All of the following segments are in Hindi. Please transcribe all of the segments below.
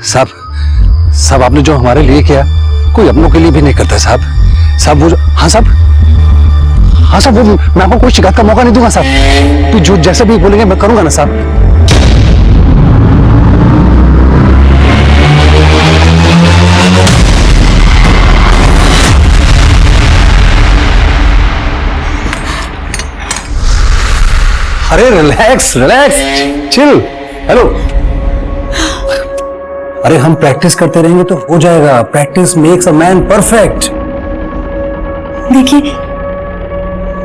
साहब, साहब आपने जो हमारे लिए किया कोई अपनों के लिए भी नहीं करता साहब। साहब वो हाँ साहब, हाँ साहब, वो मैं आपको कोई शिकायत का मौका नहीं दूंगा साहब। तो जो जैसे भी बोलेंगे मैं करूंगा ना साहब। अरे रिलैक्स रिलैक्स, चिल। हेलो, अरे हम प्रैक्टिस करते रहेंगे तो हो जाएगा। Practice makes a man perfect. देखिए,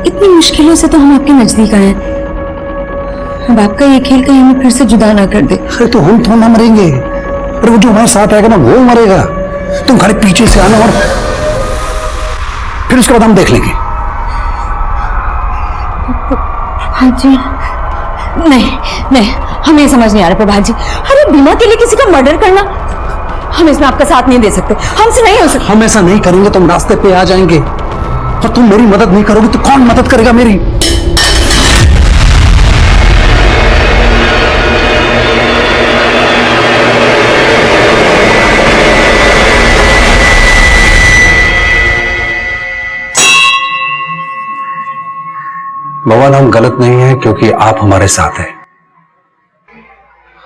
इतनी मुश्किलों से तो हम आपके नजदीक आए हैं। अब आपका ये खेल कहीं हमें फिर से जुदा ना कर दे। अरे तो हम थोड़ा ना मरेंगे, पर वो जो हमारे साथ आएगा ना वो मरेगा। तुम खाली पीछे से आना और फिर उसके बाद हम देख लेंगे। प्रभात जी, नहीं नहीं, हमें ये समझ नहीं आ रहा प्रभात जी। अरे बिना के लिए किसी का मर्डर करना, हम इसमें आपका साथ नहीं दे सकते। हमसे नहीं हो सकता। हम ऐसा नहीं करेंगे तो हम रास्ते पे आ जाएंगे, और तुम मेरी मदद नहीं करोगे तो कौन मदद करेगा मेरी? भगवान, हम गलत नहीं हैं क्योंकि आप हमारे साथ हैं।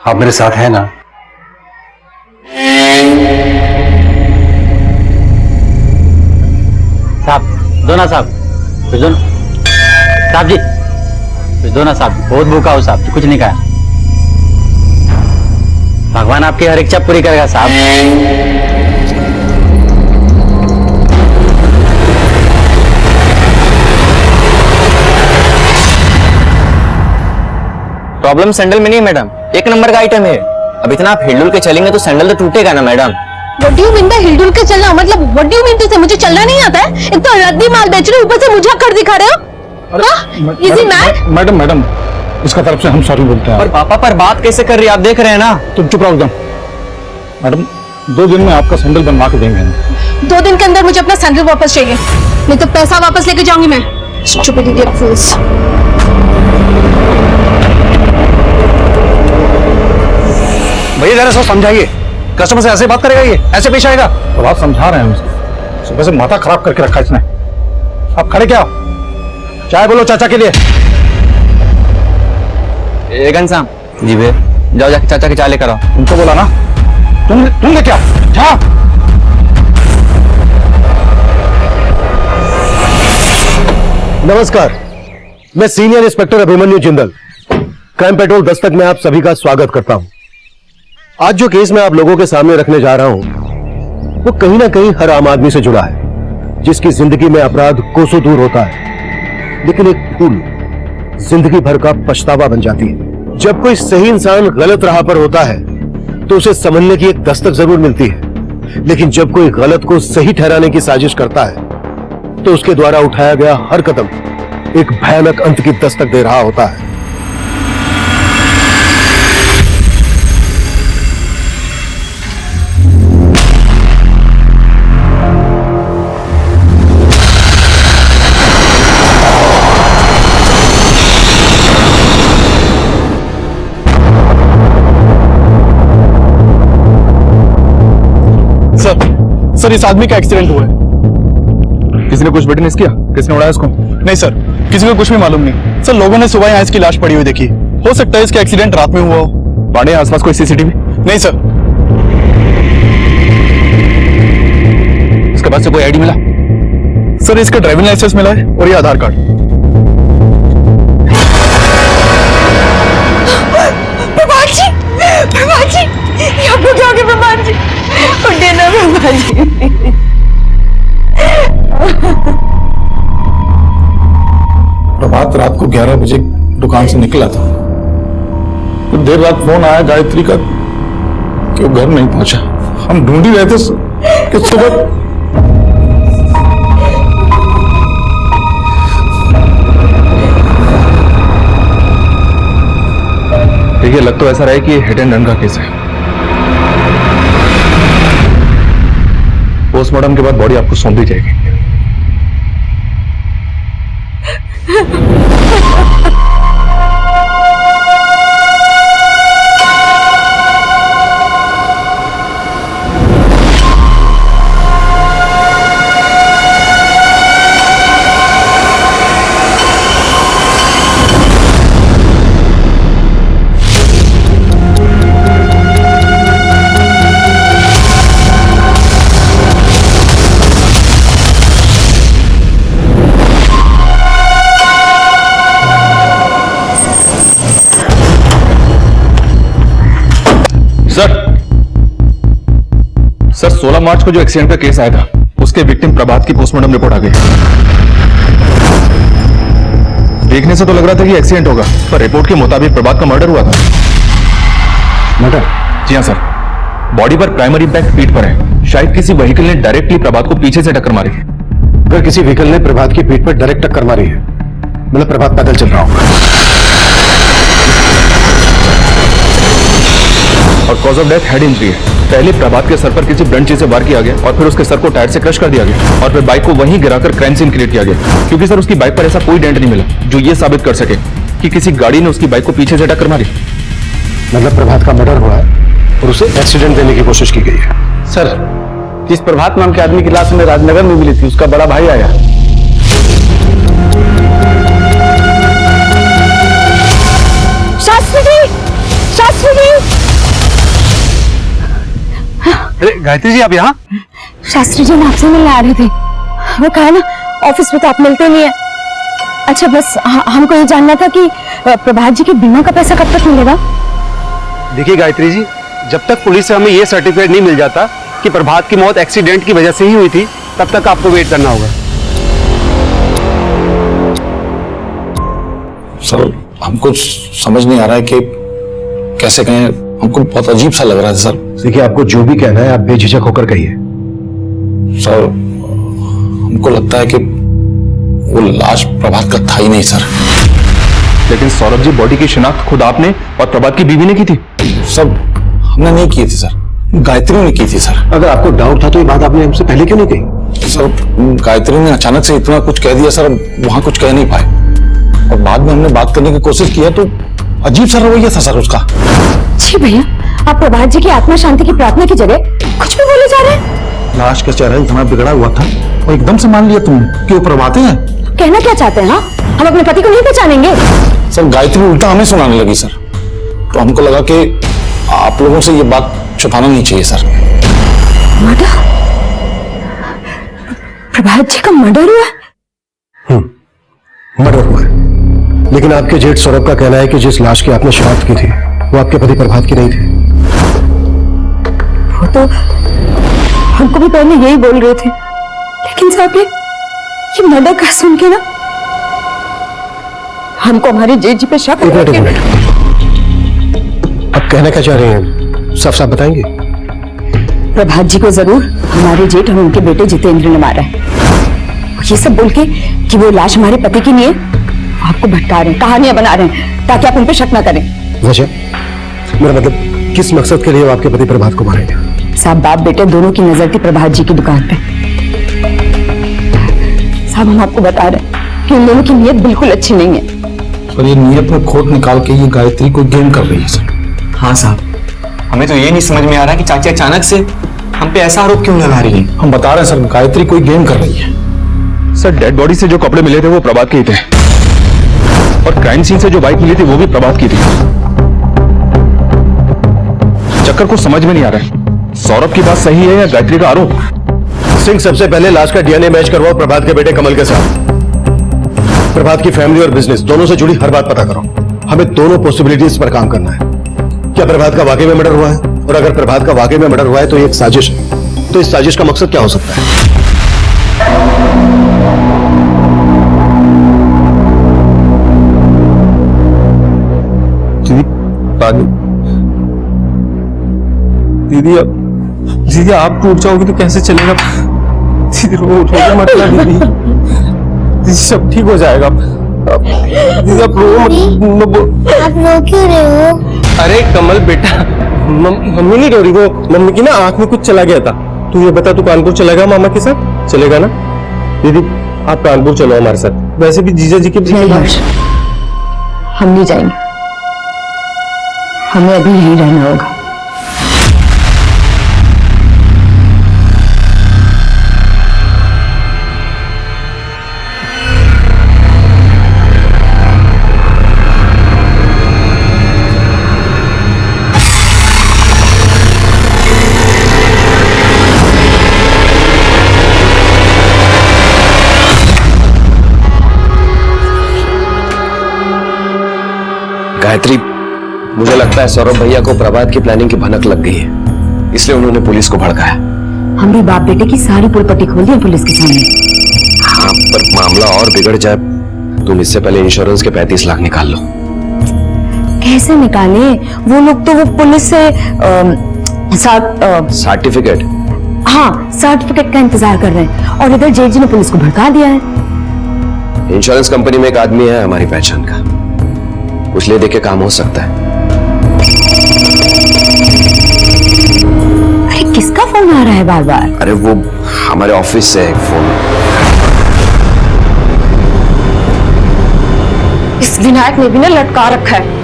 आप मेरे साथ हैं ना? साहब दो ना साहब, कुछ दो ना साहब जी, कुछ दो ना साहब। बहुत भूखा हो साहब जी, कुछ नहीं खाया। भगवान आपकी हर इच्छा पूरी करेगा साहब। प्रॉब्लम सैंडल में नहीं मैडम, एक नंबर का आइटम है। अब इतना आप हिलडुल के चलेंगे तो सैंडल तो टूटेगा ना madam. What do you mean by हिलडुल के चलना? मतलब what do you mean to say मुझे चलना नहीं आता है? एक तो रद्दी माल बेच रहे हो, ऊपर से मुझे कर दिखा रहे हो। हाँ? Is he mad? Madam madam, इसका तरफ से हम सॉरी बोलते हैं। पर पापा, पर बात कैसे कर रही है आप देख रहे हैं ना। तुम चुप रहो एकदम। मैडम 2 दिन में आपका सैंडल बनवा के देंगे। 2 दिन के अंदर मुझे अपना सैंडल वापस चाहिए, नहीं तो पैसा वापस लेके जाऊंगी मैं। Stupid idiot fools. भैया जरा सो समझाइए, कस्टमर से ऐसे बात करेगा? ये ऐसे पेश आएगा? तो आप समझा रहे हैं उसे, सुबह से माथा खराब करके रखा इसने। आप खड़े क्या हो? चाय बोलो चाचा के लिए। घनश्याम जी भैया, जाओ जाके चाचा की चाय लेकर आओ। तुमको बोला ना, तुम ले क्या जा। नमस्कार, मैं senior inspector Abhimanyu Jindal, crime Patrol Dastak में आप सभी का स्वागत करता हूं। आज जो केस मैं आप लोगों के सामने रखने जा रहा हूं वो कहीं ना कहीं हर आम आदमी से जुड़ा है, जिसकी जिंदगी में अपराध कोसों दूर होता है, लेकिन एक भूल जिंदगी भर का पछतावा बन जाती है। जब कोई सही इंसान गलत राह पर होता है तो उसे समझने की एक दस्तक जरूर मिलती है, लेकिन जब कोई गलत को सही ठहराने की साजिश करता है तो उसके द्वारा उठाया गया हर कदम एक भयानक अंत की दस्तक दे रहा होता है। सर इस आदमी का एक्सीडेंट हुआ है। किसी ने कुछ विटनेस किया? किसने उड़ाया इसको? नहीं सर, किसी को कुछ भी मालूम नहीं। सर लोगों ने सुबह यहाँ इसकी लाश पड़ी हुई देखी। हो सकता है इसका एक्सीडेंट रात में हुआ हो। बाड़े आसपास कोई सीसीटीवी? नहीं सर। इसके पास से कोई आईडी मिला? सर इसका ड्राइविंग लाइसेंस मिला है और ये आधार कार्ड। प्रभात जी, प्रभात जी, ये आप लोग क्या हो गए? प्रभात जी, उठिए ना प्रभात जी। प्रभात रात को 11 बजे दुकान से निकला था, तो देर रात फोन आया गायत्री का कि वो घर नहीं पहुंचा। हम ढूंढ ही रहे थे कि सुबह देखिए, लग तो ऐसा रहा है कि हिट एंड रन का केस है। पोस्टमार्टम के बाद बॉडी आपको सौंप दी जाएगी। सर 16 मार्च को जो एक्सीडेंट का केस आया था उसके विक्टिम प्रभात की पोस्टमार्टम रिपोर्ट आ गई। देखने से तो लग रहा था कि एक्सीडेंट होगा, पर रिपोर्ट के मुताबिक प्रभात का मर्डर हुआ था। मर्डर? जी हाँ सर, बॉडी पर प्राइमरी इम्पैक्ट पीठ पर है। शायद किसी व्हीकल ने डायरेक्टली प्रभात को पीछे से टक्कर मारी। अगर किसी व्हीकल ने प्रभात की पीठ पर डायरेक्ट टक्कर मारी है, मतलब प्रभात पैदल चल रहा होगा। और cause of death head injury है। पहले प्रभात के सर पर किसी ब्लंट चीज से वार किया गया और फिर उसके सर को टायर से क्रश कर दिया गया और फिर बाइक को वहीं गिराकर क्राइम सीन क्रिएट किया गया, क्योंकि सर उसकी बाइक पर ऐसा कोई डेंट नहीं मिला जो ये साबित कर सके कि किसी गाड़ी ने उसकी बाइक को पीछे से टक्कर मारी। मतलब प्रभात का मर्डर हुआ है और उसे एक्सीडेंट देने की कोशिश की गई है। सर, जिस प्रभात नाम के आदमी की लाश हमें राजनगर में मिली थी, उसका बड़ा भाई आया। शास्त्री जी, शास्त्री जी। अरे गायत्री जी, आप यहाँ? शास्त्री जी, मैं आपसे मिलने आ रही थी। वो कहा ना, ऑफिस में तो आप मिलते नहीं है। अच्छा, बस हमको ये जानना था कि प्रभात जी के बीमा का पैसा कब तक मिलेगा? देखिए गायत्री जी, जब तक पुलिस से हमें ये सर्टिफिकेट नहीं मिल जाता कि प्रभात की मौत एक्सीडेंट की वजह से ही हुई थी, तब तक आपको वेट करना होगा। सर, हमको समझ नहीं आ रहा है कि कैसे कहें, हमको बहुत अजीब सा लग रहा है सर। देखिए, आपको जो भी कहना है आप बेझिझक होकर कहिए। सर, हमको लगता है कि वो लाश प्रभात का था ही नहीं सर। लेकिन सौरभ जी, बॉडी की शिनाख्त खुद आपने और प्रभात की बीवी ने की थी। सर, हमने नहीं की थी सर, गायत्री ने की थी सर। अगर आपको डाउट था तो ये बात आपने हमसे पहले क्यों नहीं कही? सर, गायत्री ने अचानक से इतना कुछ कह दिया सर, वहां कुछ कह नहीं पाए और बाद में हमने बात करने की कोशिश की है तो अजीब सा रवैया था सर उसका। जी भैया, आप प्रभात जी की आत्मा शांति की प्रार्थना की जगह कुछ भी बोले जा रहे हैं। लाश का चेहरा इतना बिगड़ा हुआ था और एकदम से मान लिया तुमने कि वो प्रभात हैं। कहना क्या चाहते हैं? हाँ, हम अपने पति को नहीं पहचानेंगे। सर, गायत्री उल्टा हमें सुनाने लगी सर, तो हमको लगा कि आप लोगों से ये बात छुपाना नहीं चाहिए सर। मर्डर? प्रभात जी का मर्डर हुआ? मर्डर हुआ है, लेकिन आपके जेठ सौरभ का कहना है कि जिस लाश की आपने शिनाख्त की थी वो आपके पति प्रभात की नहीं थी। वो तो हमको भी पहले यही बोल रहे थे, लेकिन साहब ये मर्डर का सुन के ना हमको हमारे जेठ जी पे शक हो गया। एक मिनट, आप कहना क्या चाह रहे हैं, साफ साफ बताएंगे? प्रभात जी को जरूर हमारे जेठ और उनके बेटे जितेंद्र ने मारा है। ये सब बोल के कि वो लाश हमारे पति की नहीं है, आपको भटका रहे हैं, कहानियां बना रहे हैं ताकि आप उन पे शक ना करें। वजह? मेरा मतलब, किस मकसद के लिए वो आपके पति प्रभात को मारेंगे? साहब, बाप बेटे दोनों की नजर थी प्रभात जी की दुकान पे। साहब, हम आपको बता रहे हैं कि इन दोनों की नीयत बिल्कुल अच्छी नहीं है। सर, ये नीयत में खोट निकाल के ये गायत्री को गेम कर रही है सर। हाँ साहब, हमें तो ये नहीं समझ में आ रहा कि चाची अचानक से हम पे ऐसा आरोप क्यों लगा रही है। हम बता रहे हैं सर, गायत्री कोई गेम कर रही है। सर, डेड बॉडी से जो कपड़े मिले थे वो प्रभात के ही थे और क्राइम सीन से जो बाइक मिली थी वो भी प्रभात की थी। चक्कर को समझ में नहीं आ रहा है, सौरभ की बात सही है या गायत्री का आरोप? सिंह, सबसे पहले लाश का डीएनए मैच करवाओ प्रभात के बेटे कमल के साथ। प्रभात की फैमिली और बिजनेस दोनों से जुड़ी हर बात पता करो। हमें दोनों पॉसिबिलिटीज पर काम करना है। क्या प्रभात का वाकई में मर्डर हुआ है? और अगर प्रभात का वाकई में मर्डर हुआ है तो ये एक साजिश है। तो इस साजिश का मकसद क्या हो सकता है? दीदी आप टूट जाओगे तो कैसे चलेगा? दीदी रो मत ना दीदी, सब ठीक हो जाएगा। दीदी आप रो मत। आप रो क्यों रहे हो? अरे कमल बेटा, मम्मी नहीं रो रही, वो मम्मी की ना आंख में कुछ चला गया था। तू ये बता, तू कानपुर चलेगा मामा के साथ? चलेगा ना? दीदी आप कानपुर चलो हमारे साथ, वैसे भी जीजा जी के नहीं हर्ष, हम नहीं जाएंगे, हमें अभी यहीं रहना होगा। गायत्री मुझे लगता है सौरभ भैया को प्रभात की प्लानिंग की भनक लग गई है, इसलिए उन्होंने पुलिस को भड़काया। हम भी बाप बेटे की सारी पुलपट्टी खोल दी पुलिस के सामने। हाँ, पर मामला और बिगड़ जाए। तुम इससे पहले इंश्योरेंस के 35 लाख निकाल लो। कैसे निकाले? वो लोग तो वो पुलिस से सर्टिफिकेट? हाँ, सर्टिफिकेट का इंतजार कर रहे हैं और इधर जेठ जी ने पुलिस को भड़का दिया है। इंश्योरेंस कंपनी में एक आदमी है हमारी पहचान का, कुछ ले दे के काम हो सकता है। अरे किसका फोन आ रहा है बार बार? अरे वो हमारे ऑफिस से एक फोन। इस विनायक ने भी ना लटका रखा है।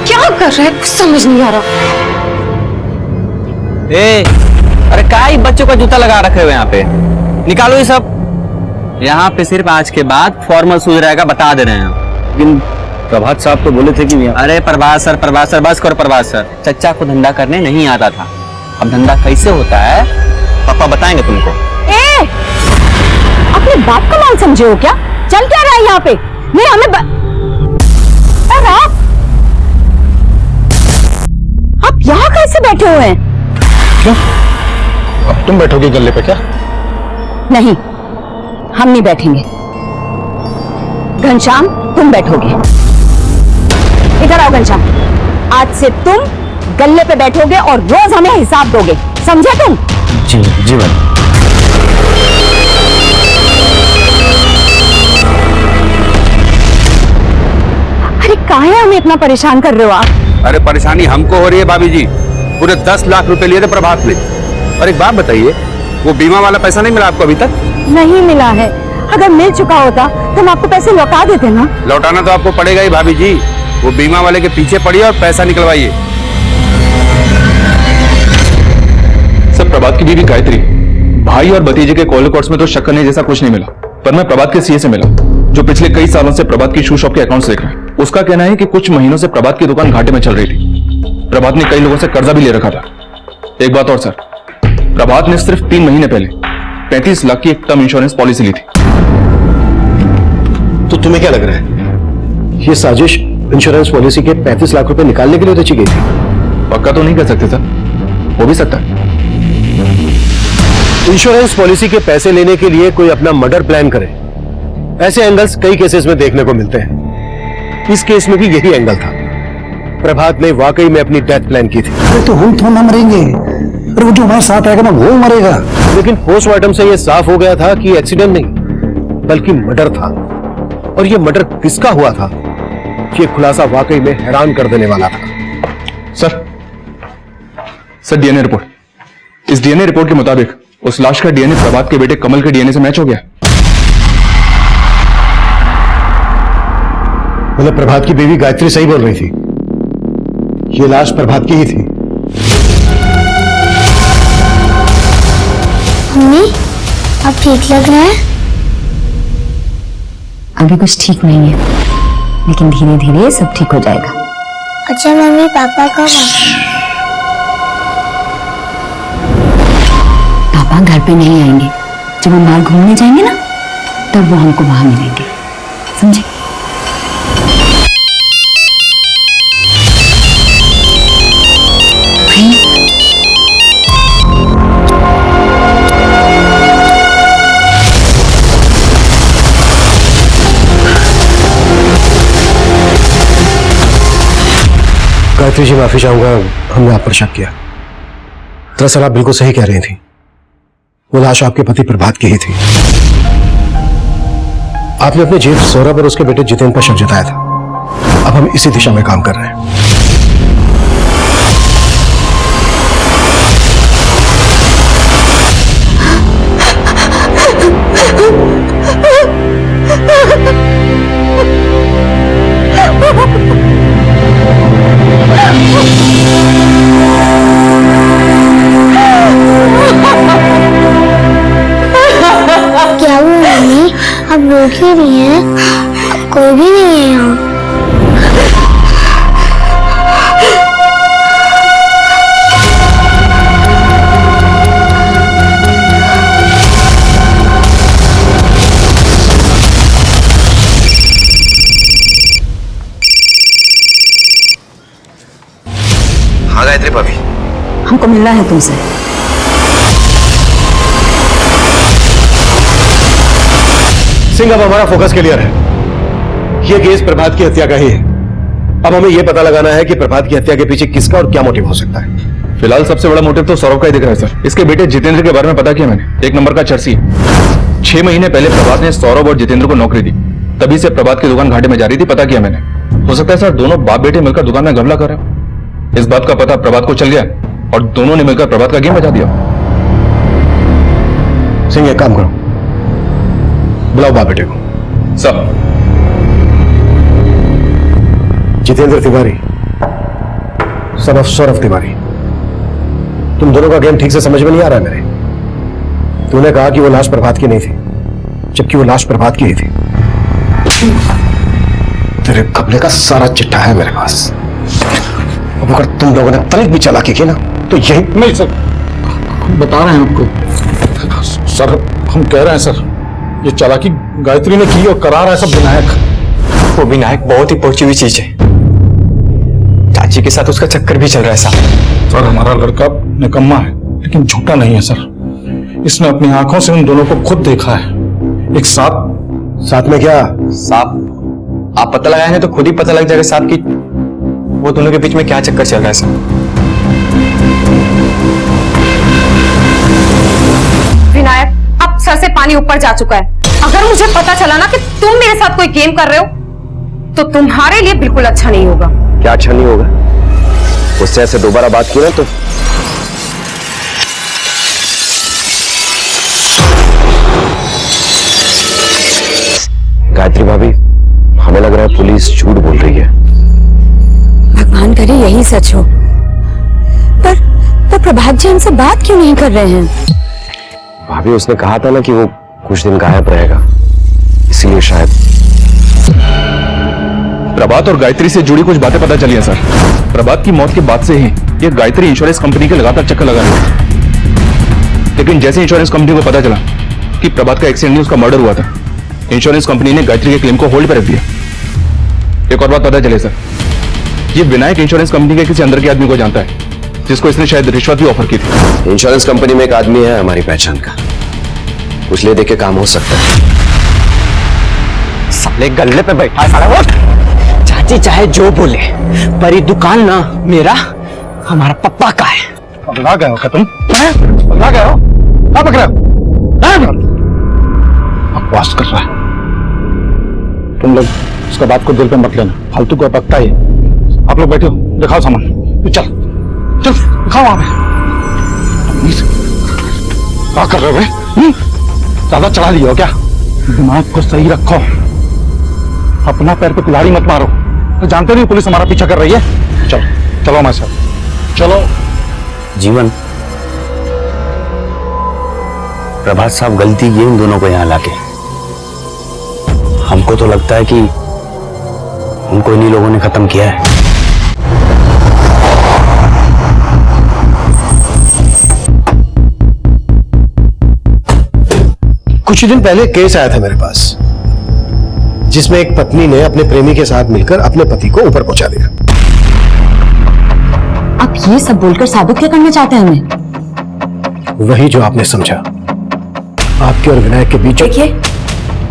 क्या कर रहा है कुछ समझ नहीं आ रहा। ए, अरे क्या ही बच्चों का जूता लगा रखे हुए यहाँ पे, निकालो ये सब। यहाँ पे सिर्फ आज के बाद फॉर्मल सूझ रहेगा, बता दे रहे हैं। लेकिन प्रभात साहब तो बोले थे कि अरे प्रभात सर बस करो प्रभात सर। चच्चा को धंधा करने नहीं आता था, अब धंधा कैसे होता है पापा बताएंगे तुमको। ए, अपने बाप का मान समझे हो क्या? चल क्या रहा है यहाँ पे? नहीं हमें आप यहाँ कैसे बैठे हुए हैं? क्यों? अब तुम बैठोगे गल्ले पे क्या? नहीं, हम नहीं बैठेंगे। घनश्याम तुम बैठोगे। इधर आओ घनश्याम, आज से तुम गल्ले पे बैठोगे और रोज हमें हिसाब दोगे, समझे तुम? जी जी मैम। अरे काहे हमें इतना परेशान कर रहे हो आप? अरे परेशानी हमको हो रही है भाभी जी। पूरे 10 लाख रुपए लिए थे प्रभात ने। और एक बात बताइए, वो बीमा वाला पैसा नहीं मिला आपको अभी तक? नहीं मिला है। अगर मिल चुका होता तो हम आपको पैसे लौटा देते ना। लौटाना तो आपको पड़ेगा ही भाभी जी। वो बीमा वाले के पीछे पड़िए और पैसा निकलवाइए। सर, प्रभात की बीवी गायत्री, भाई और भतीजे के कॉल रिकॉर्ड्स में तो शक करने जैसा कुछ नहीं मिला, पर मैं प्रभात के सीए से मिला, जो पिछले कई सालों से प्रभात की शू शॉप के अकाउंट्स देख रहा है। उसका कहना है कि कुछ महीनों से प्रभात की दुकान घाटे में चल रही थी। प्रभात ने कई लोगों से कर्जा भी ले रखा था। एक बात और सर, प्रभात ने सिर्फ 3 महीने पहले 35 लाख की एक टर्म इंश्योरेंस पॉलिसी ली थी। तो तुम्हें क्या लग रहा है, ये साजिश इंश्योरेंस पॉलिसी के 35 लाख रुपए निकालने के लिए रची गई थी? पक्का तो नहीं कर सकते सर, हो भी सकता है। इंश्योरेंस पॉलिसी के पैसे लेने के लिए कोई अपना मर्डर प्लान करे, ऐसे एंगल्स कई केसेस में देखने को मिलते हैं। इस केस में भी यही एंगल था। प्रभात ने वाकई में अपनी डेथ प्लान की थी। तो हम तो ना मरेंगे, अरे वो जो हमारे साथ आएगा ना वो मरेगा। लेकिन पोस्टमार्टम से यह साफ हो गया था कि एक्सीडेंट नहीं बल्कि मर्डर था। और यह मर्डर किसका हुआ था, यह खुलासा वाकई में हैरान कर देने वाला था। Sir DNA report. इस डीएनए रिपोर्ट के मुताबिक उस लाश का डीएनए प्रभात के बेटे कमल के डीएनए से मैच हो गया। मतलब प्रभात की बीवी गायत्री सही बोल रही थी, ये लाश प्रभात की ही थी। मम्मी, अब ठीक लग रहा है? अभी कुछ ठीक नहीं है, लेकिन धीरे धीरे सब ठीक हो जाएगा। अच्छा मम्मी, पापा कब आए? पापा घर पे नहीं आएंगे। जब हम बाहर घूमने जाएंगे ना, तब वो हमको वहां मिलेंगे, समझे? गायत्री जी, माफी चाहूंगा, हमने आप पर शक किया। दरअसल आप बिल्कुल सही कह रही थी, वो लाश आपके पति प्रभात की ही थी। आपने अपने जेठ सौरभ और उसके बेटे जितेंद्र पर शक जताया था। अब हम इसी दिशा में काम कर रहे हैं। क्या हुआ मम्मी, अब रो क्यों रही है? अब कोई भी नहीं है यहाँ। हमको मिलना है तुमसे। सिंह, अब हमारा फोकस क्लियर है। यह केस प्रभात की हत्या का ही है। अब हमें यह पता लगाना है कि प्रभात की हत्या के पीछे किसका और क्या मोटिव हो सकता है। फिलहाल सबसे बड़ा मोटिव तो सौरभ का ही दिख रहा है सर। इसके बेटे जितेंद्र के बारे में पता किया मैंने, एक नंबर का चर्सी है। 6 महीने पहले प्रभात ने सौरभ और जितेंद्र को नौकरी दी, तभी से प्रभात की दुकान घाटे में जा रही थी, पता किया मैंने। हो सकता है सर दोनों बाप बेटे मिलकर दुकान में घपला कर रहे हो। इस बात का पता प्रभात को चल गया और दोनों ने मिलकर प्रभात का गेम बजा दिया। सिंह, एक काम करो, बुलाओ बाप बेटे को। सब जितेंद्र तिवारी, सन ऑफ सौरभ तिवारी, तुम दोनों का गेम ठीक से समझ में नहीं आ रहा है मेरे। तूने कहा कि वो लाश प्रभात की नहीं थी, जबकि वो लाश प्रभात की ही थी। तेरे कपड़े का सारा चिट्ठा है मेरे पास। अब अगर तुम लोगों ने तनिक भी चालाकी की ना तो यही। नहीं सर, बता रहे हैं आपको। सर हम कह रहे हैं सर, ये चालाकी गायत्री ने की और करा रहा है सब विनायक। वो विनायक बहुत ही पहुंची हुई चीज है। चाची के साथ उसका चक्कर भी चल रहा है साहब। सर हमारा लड़का निकम्मा है लेकिन झूठा नहीं है सर। इसने अपनी आंखों से उन दोनों को खुद देखा है एक साथ में। क्या साहब, आप पता लगाएंगे तो खुद ही पता लग जाएगा साहब कि वो दोनों के बीच में क्या चक्कर चल रहा है साहब। विनायक, अब सर से पानी ऊपर जा चुका है। अगर मुझे पता चला ना कि तुम मेरे साथ कोई गेम कर रहे हो तो तुम्हारे लिए बिल्कुल अच्छा नहीं होगा। क्या अच्छा नहीं होगा? उससे ऐसे दोबारा बात की ना तो गायत्री भाभी, हमें लग रहा है पुलिस झूठ बोल रही है। भगवान करे यही सच हो। पर प्रभात जी हमसे बात क्यों नहीं कर रहे हैं? भाभी, उसने कहा था ना कि वो कुछ दिन गायब रहेगा, इसीलिए शायद। प्रभात और गायत्री से जुड़ी कुछ बातें पता चली है सर। प्रभात की मौत के बाद से ही ये गायत्री इंश्योरेंस कंपनी के लगातार चक्कर लगा रही है। लेकिन जैसे इंश्योरेंस कंपनी को पता चला कि प्रभात का एक्सीडेंट नहीं उसका मर्डर हुआ था, इंश्योरेंस कंपनी ने गायत्री के क्लेम को होल्ड पर रख दिया। एक और बात पता चले सर, ये विनायक इंश्योरेंस कंपनी के किसी अंदर के आदमी को जानता है जिसको इसने शायद रिश्वत भी ऑफर की थी। इंश्योरेंस कंपनी में एक आदमी है हमारी पहचान का, कुछ ले दे के काम हो सकता है। साले गल्ले पे बैठा साला वो। चाची चाहे जो बोले पर ये दुकान ना मेरा हमारा पप्पा का है। पगला गए हो क्या तुम? पगला गए हो? क्या पकड़ा? बकवास कर रहा है। तुम लोग उसका बात को दिल पे मत लेना, फालतू का पकता है। आप लोग बैठो, दिखाओ सामान। चल चल दिखाओ वहां पे। क्या कर रहे हो? ज्यादा चढ़ा लिया हो क्या? दिमाग को सही रखो, अपना पैर पे कुल्हाड़ी मत मारो। तो जानते नहीं पुलिस हमारा पीछा कर रही है। चलो चलो हमारे साथ चलो। जीवन, प्रभात साहब गलती की इन दोनों को यहां लाके। हमको तो लगता है कि उनको इन्हीं लोगों ने खत्म किया है। कुछ दिन पहले केस आया था मेरे पास, जिसमें एक पत्नी ने अपने प्रेमी के साथ मिलकर अपने पति को ऊपर पहुंचा दिया। आप ये सब बोलकर साबित क्या करना चाहते हैं हमें? वही जो आपने समझा, आपके और विनायक के बीच। देखिए,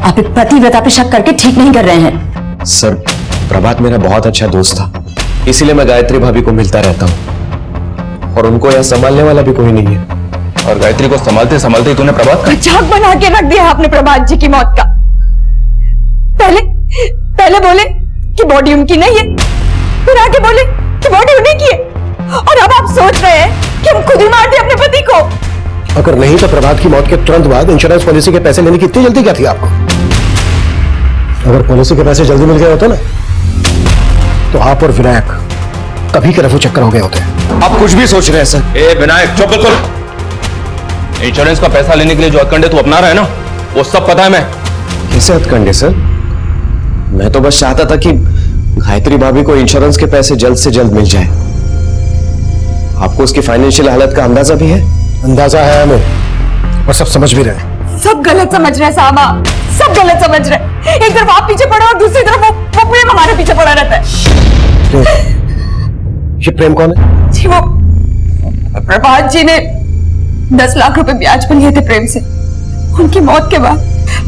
आप एक पतिव्रता पे शक करके ठीक नहीं कर रहे हैं। सर, प्रभात मेरा बहुत अच्छा दोस्त था, इसीलिए मैं गायत्री भाभी को मिलता रहता हूँ, और उनको यह संभालने वाला भी कोई नहीं है। और गायत्री को संभालते संभालते तूने प्रभात का मजाक बना के रख दिया आपने प्रभात जी की मौत का। पहले बोले कि बॉडी उनकी नहीं है, फिर आगे बोले कि बॉडी उन्हीं की है, और अब आप सोच रहे हैं कि हम खुद ही मार दें अपने पति को। अगर नहीं तो प्रभात की मौत के तुरंत बाद इंश्योरेंस पॉलिसी के पैसे लेने की इतनी जल्दी क्या थी आपको? अगर पॉलिसी के पैसे जल्दी मिल गए होते ना तो आप और विनायक कभी के रफू चक्कर हो गए होते। आप कुछ भी सोच रहे हैं सर। ए विनायक, चुप बिल्कुल। इंश्योरेंस का पैसा लेने के लिए जो हथकंडे तू अपना रहा है ना, वो सब पता है मैं। कैसे हथकंडे सर? मैं तो बस चाहता था कि गायत्री भाभी को इंश्योरेंस के पैसे जल्द से जल्द मिल जाए। आपको उसकी फाइनेंशियल हालत का अंदाजा भी है? अंदाजा है हमें, और सब समझ भी रहे। सब गलत समझ रहे हैं साहब, आप सब गलत समझ रहे। एक तरफ आप पीछे पड़े और दूसरी तरफ वो प्रेम हमारे पीछे पड़ा रहता है। ये प्रेम कौन है? जी वो प्रभात जी ने 10 लाख रुपए ब्याज पर लिए थे प्रेम से। उनकी मौत के बाद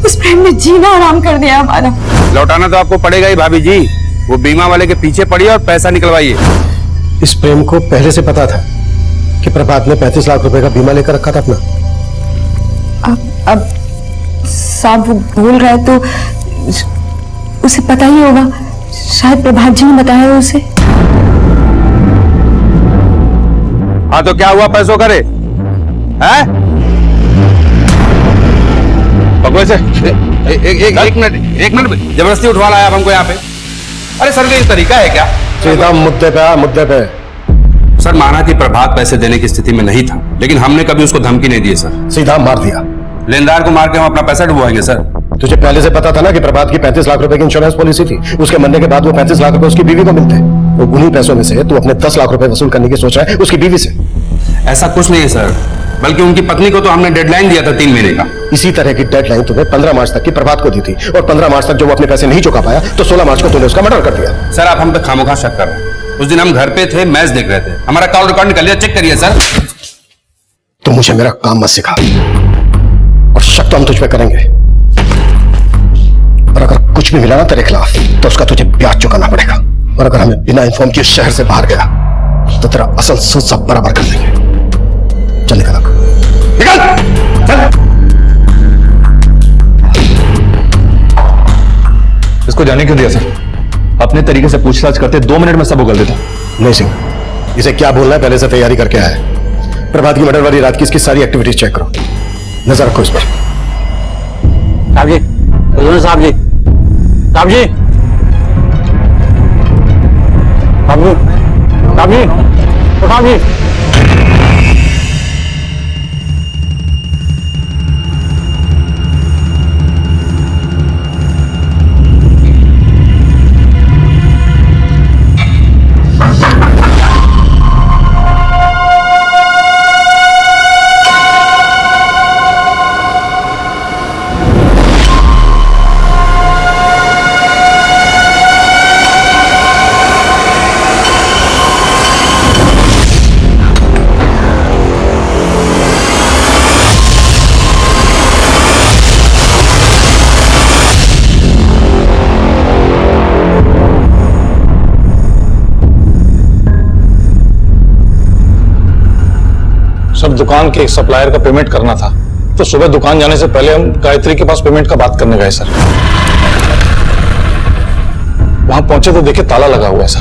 उस प्रेम ने जीना आराम कर दिया हमारा। लौटाना तो आपको पड़ेगा ही भाभी जी। वो बीमा वाले के पीछे पड़ी और पैसा निकलवाइए। इस प्रेम को पहले से पता था कि प्रभात ने 35 लाख रुपए का बीमा लेकर रखा था अपना। अब साहब वो भूल रहा है तो उसे पता ही होगा। शायद प्रभात जी ने बताया हो उसे। हाँ तो क्या हुआ पैसों करे हैं? भगवान से एक मिनट जबरदस्ती उठवा लाया आप हमको यहाँ पे। अरे सर ये तरीका है क्या? सीधा मुद्दे पे आ, मुद्दे पे। सर माना कि प्रभात पैसे देने की स्थिति में नहीं था, लेकिन हमने कभी उसको धमकी नहीं दी सर। सीधा मार दिया। लेनदार को मार के हम अपना पैसा डुबवाएंगे सर। तुझे पहले से पता था ना कि प्रभात की 35 लाख रुपए की इंश्योरेंस पॉलिसी थी। उसके मरने के बाद वो 35 लाख रुपए उसकी बीवी को मिलते। वो उन्हीं पैसों में से तू अपने 10 लाख रुपए वसूल करने की सोच रहा है उसकी बीवी से। ऐसा कुछ नहीं है सर, बल्कि उनकी पत्नी को तो हमने डेडलाइन दिया था 3 महीने का। इसी तरह की डेडलाइन तुम्हें 15 मार्च तक की प्रभात को दी थी और 15 मार्च तक जो वो अपने पैसे नहीं चुका पाया तो 16 मार्च को तूने उसका मर्डर कर दिया। सर आप हम पे खामोखा शक कर रहे हैं। उस दिन हम घर पे थे, मैच देख रहे थे, हमारा कॉल रिकॉर्ड निकल लिया, चेक करिए सर। तो मुझे मेरा काम मत सिखा और शक तो हम तुझ पे करेंगे, और अगर कुछ भी मिला ना तेरे खिलाफ तो उसका तुझे ब्याज चुकाना पड़ेगा। और अगर हमें बिना इन्फॉर्म किए शहर से बाहर गया तो तेरा असल सूद सब बराबर कर देंगे। चल निकल चल। इसको जाने क्यों दिया सर? अपने तरीके से पूछताछ करते 2 मिनट में सब उगल देता। नहीं सिंह, इसे क्या बोलना है पहले से तैयारी करके आया है। प्रभात की मर्डर वाली रात की इसकी सारी एक्टिविटीज चेक करो, नजर रखो इस पर। साहब जी, साहब जी, साहब जी, साहब जी, साहब जी, साहब जी। सब दुकान के एक सप्लायर का पेमेंट करना था, तो सुबह दुकान जाने से पहले हम गायत्री के पास पेमेंट का बात करने गए सर। वहां पहुंचे तो देखे ताला लगा हुआ है सर।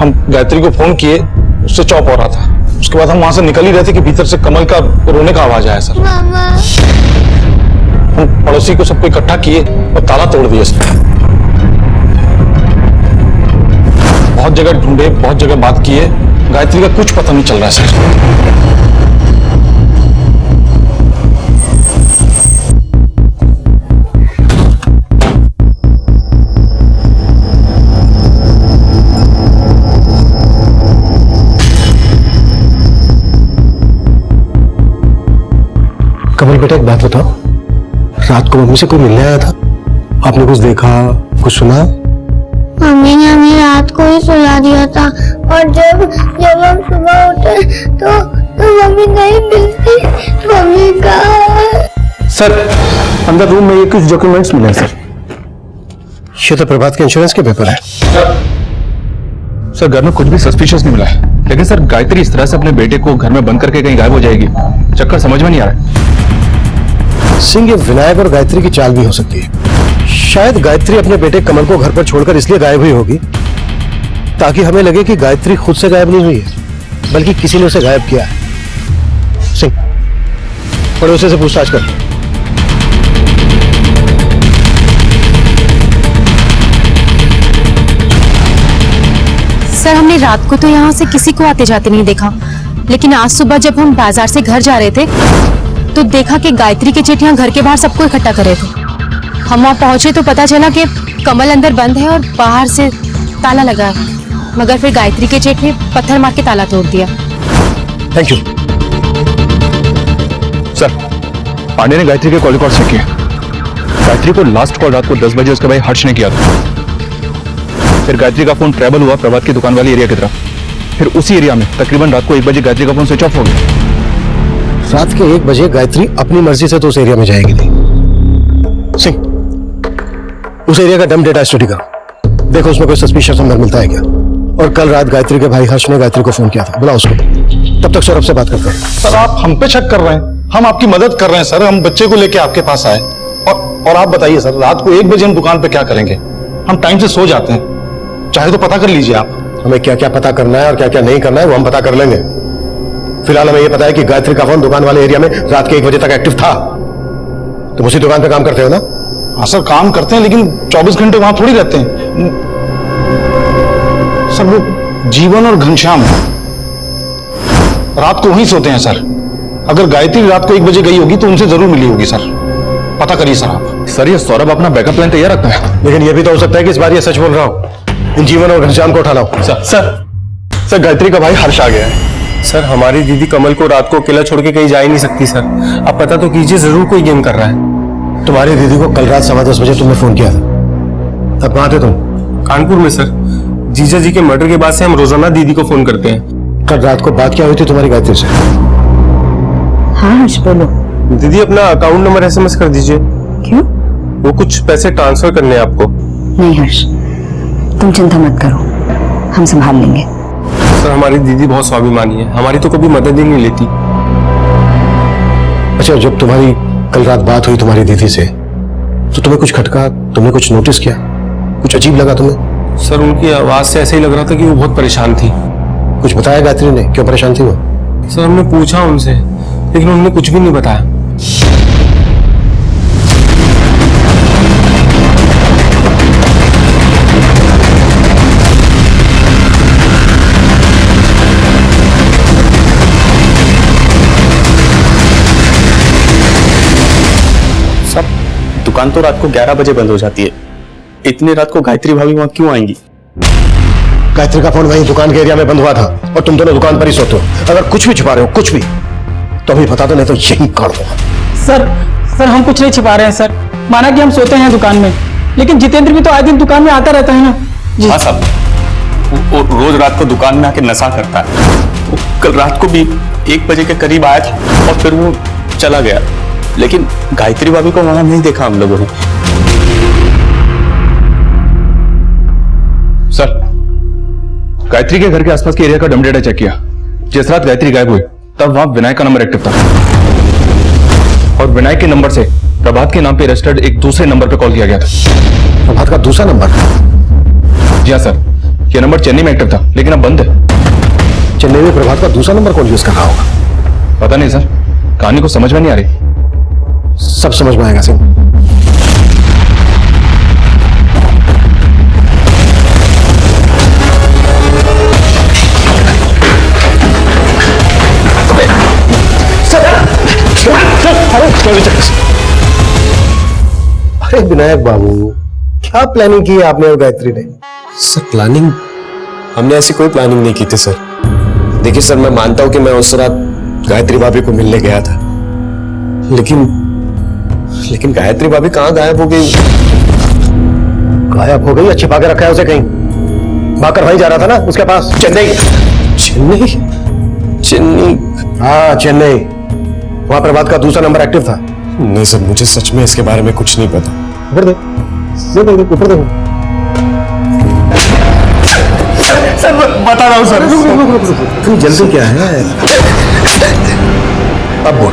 हम गायत्री को फोन किए, उससे चौप हो रहा था। उसके बाद हम वहां से निकल ही रहे थे कि भीतर से कमल का रोने का आवाज आया सर। हम पड़ोसी को सबको इकट्ठा किए और ताला तोड़ दिया सर। बहुत जगह ढूंढे, बहुत जगह बात किए, गायत्री का कुछ पता नहीं चल रहा है सर। कमल बेटा एक बात बताओ, रात को मम्मी से कोई मिलने आया था? आपने कुछ देखा, कुछ सुना? मम्मी ने हमें रात को ही सुला दिया था और जब हम सुबह उठे तो मम्मी नहीं मिलती। मम्मी कहाँ है? सर अंदर रूम में ये कुछ डॉक्यूमेंट्स मिले हैं सर। ये तो प्रभात के इंश्योरेंस के पेपर है। सर घर में कुछ भी सस्पिशियस नहीं मिला है, लेकिन सर गायत्री इस तरह से अपने बेटे को घर में बंद करके कहीं गायब हो जाएगी, चक्कर समझ में नहीं आ रहा है। सिंह, ये विनायक और गायत्री की चाल भी हो सकती है। शायद गायत्री अपने बेटे कमल को घर पर छोड़कर इसलिए गायब हुई होगी ताकि हमें लगे कि गायत्री खुद से गायब नहीं हुई है, बल्कि किसी ने उसे गायब किया है। सिंह, पड़ोसी से पूछताछ कर। सर हमने रात को तो यहाँ से किसी को आते जाते नहीं देखा, लेकिन आज सुबह जब हम बाजार से घर जा रहे थे तो देखा कि गायत्री के जेठ यहाँ घर के बाहर सबको इकट्ठा कर रहे थे। हम वहाँ पहुंचे तो पता चला कि कमल अंदर बंद है और बाहर से ताला लगा है, मगर फिर गायत्री के जेठ ने पत्थर मार के ताला तोड़ दिया। Thank you sir. पांडे ने गायत्री के कॉल रिकॉर्ड चेक किया। गायत्री को लास्ट कॉल रात को 10 बजे उसके भाई हर्ष ने किया था। फिर गायत्री का फोन ट्रैवल हुआ प्रभात की दुकान वाली एरिया की तरफ। फिर उसी एरिया में तकरीबन रात को 1 बजे गायत्री का फोन स्विच ऑफ हो गया। रात के 1 बजे गायत्री अपनी मर्जी से तो उस एरिया में जाएगी नहीं। सिंह, उस एरिया का डम डेटा स्टडी करो, देखो उसमें कोई सस्पिशियस नंबर मिलता है क्या। और कल रात गायत्री के भाई हर्ष ने गायत्री को फोन किया था, बुला उसको। तब तक सौरभ से बात करते हैं। सर आप हम पे शक कर रहे हैं, हम आपकी मदद कर रहे हैं सर। हम बच्चे को लेके आपके पास आए और आप बताइए सर, रात को 1 बजे हम दुकान पे क्या करेंगे? हम टाइम से सो जाते हैं, चाहे तो पता कर लीजिए आप। हमें क्या क्या पता करना है और क्या क्या नहीं करना है वो हम पता कर लेंगे। फिलहाल हमें यह पता है कि गायत्री का फोन दुकान वाले एरिया में रात के 1 बजे तक एक्टिव था। तुम उसी दुकान पे काम करते हो ना? हाँ सर, काम करते हैं, लेकिन 24 घंटे वहां थोड़ी रहते हैं सर। वो जीवन और घनश्याम रात को वहीं सोते हैं सर। अगर गायत्री रात को 1 बजे गई होगी तो उनसे जरूर मिली होगी सर, पता करिए सर आप। सर ये सौरभ अपना बैकअप प्लान तैयार रखता है, लेकिन यह भी तो हो सकता है कि इस बार ये सच बोल रहा हो। इन जीवन और घनश्याम को उठा लाओ। सर गायत्री का भाई हर्ष आ गया है। सर हमारी दीदी कमल को रात को अकेला छोड़ के कहीं जा ही नहीं सकती सर। आप पता तो कीजिए, जरूर कोई गेम कर रहा है। तुम्हारी दीदी को कल रात 10:15 बजे तुमने फोन किया था, तब कहां थे तुम? कानपुर में सर। जीजा जी के मर्डर के बाद से हम रोजाना दीदी को फोन करते हैं। कल रात को बात क्या हुई थी तुम्हारी गायत्री से? हाँ हर्ष बोलो। दीदी अपना अकाउंट नंबर SMS कर दीजिए। क्यों? वो कुछ पैसे ट्रांसफर करने हैं आपको। नहीं हर्ष, तुम चिंता मत करो, हम संभाल लेंगे। सर हमारी दीदी बहुत स्वाभिमानी है, हमारी तो कभी मदद ही नहीं लेती। अच्छा, जब तुम्हारी कल रात बात हुई तुम्हारी दीदी से तो तुम्हें कुछ खटका, तुमने कुछ नोटिस किया, कुछ अजीब लगा तुम्हें? सर उनकी आवाज से ऐसे ही लग रहा था कि वो बहुत परेशान थी। कुछ बताया गायत्री ने, क्यों परेशान थी वो? सर हमने पूछा उनसे, लेकिन उन्होंने कुछ भी नहीं बताया। सब दुकान तो रात को 11 बजे बंद हो जाती है, इतनी रात को गायत्री भाभी वहां क्यों आएंगी? गायत्री का फोन वहीं दुकान के एरिया में बंद हुआ था और तुम दोनों दुकान पर ही सोते हो। अगर कुछ भी छुपा रहे हो, कुछ भी, तो अभी बता दो, नहीं तो यही काट दो। सर हम कुछ नहीं छिपा रहे हैं सर। माना कि हम सोते हैं दुकान में, लेकिन जितेंद्र भी तो आए दिन दुकान में आता रहता है ना जी। हाँ साहब, वो रोज रात को दुकान में आके नशा करता है। वो कल रात को भी 1 बजे के करीब आया था और फिर वो चला गया, लेकिन गायत्री भाभी को वहां नहीं देखा हम लोगों ने। सर गायत्री के घर के आसपास के एरिया का डम डेटा चेक किया। जिस रात गायत्री गायब हुई तब वहां विनायक का नंबर एक्टिव था और विनायक के नंबर से प्रभात के नाम पे रजिस्टर्ड एक दूसरे नंबर पे कॉल किया गया था। प्रभात का दूसरा नंबर? जी हाँ सर, यह नंबर चेन्नई में एक्टिव था लेकिन अब बंद है। चेन्नई में प्रभात का दूसरा नंबर कौन यूज कर रहा होगा? पता नहीं सर, कहानी को समझ में नहीं आ रही। सब समझ में आएगा सिंह। अरे विनायक बाबू, क्या प्लानिंग की है आपने और गायत्री ने? Sir planning? हमने ऐसी कोई प्लानिंग नहीं की थी सर। देखिए सर, मैं मानता हूं कि मैं उस रात गायत्री भाभी को मिलने गया था, लेकिन गायत्री भाभी कहां गायब हो गई? गायब हो गई? छिपा के रखा है उसे कहीं? भाकर भाई जा रहा था ना उसके पास, चेन्नई। चेन्नई? चेन्नई? हाँ चेन्नई। वहां प्रभात का दूसरा नंबर एक्टिव था। नहीं सर, मुझे सच में इसके बारे में कुछ नहीं पता। ऊपर देख, ऊपर देखो। सर बता रहा हूं सर। तुम जल्दी क्या है? अब बोल।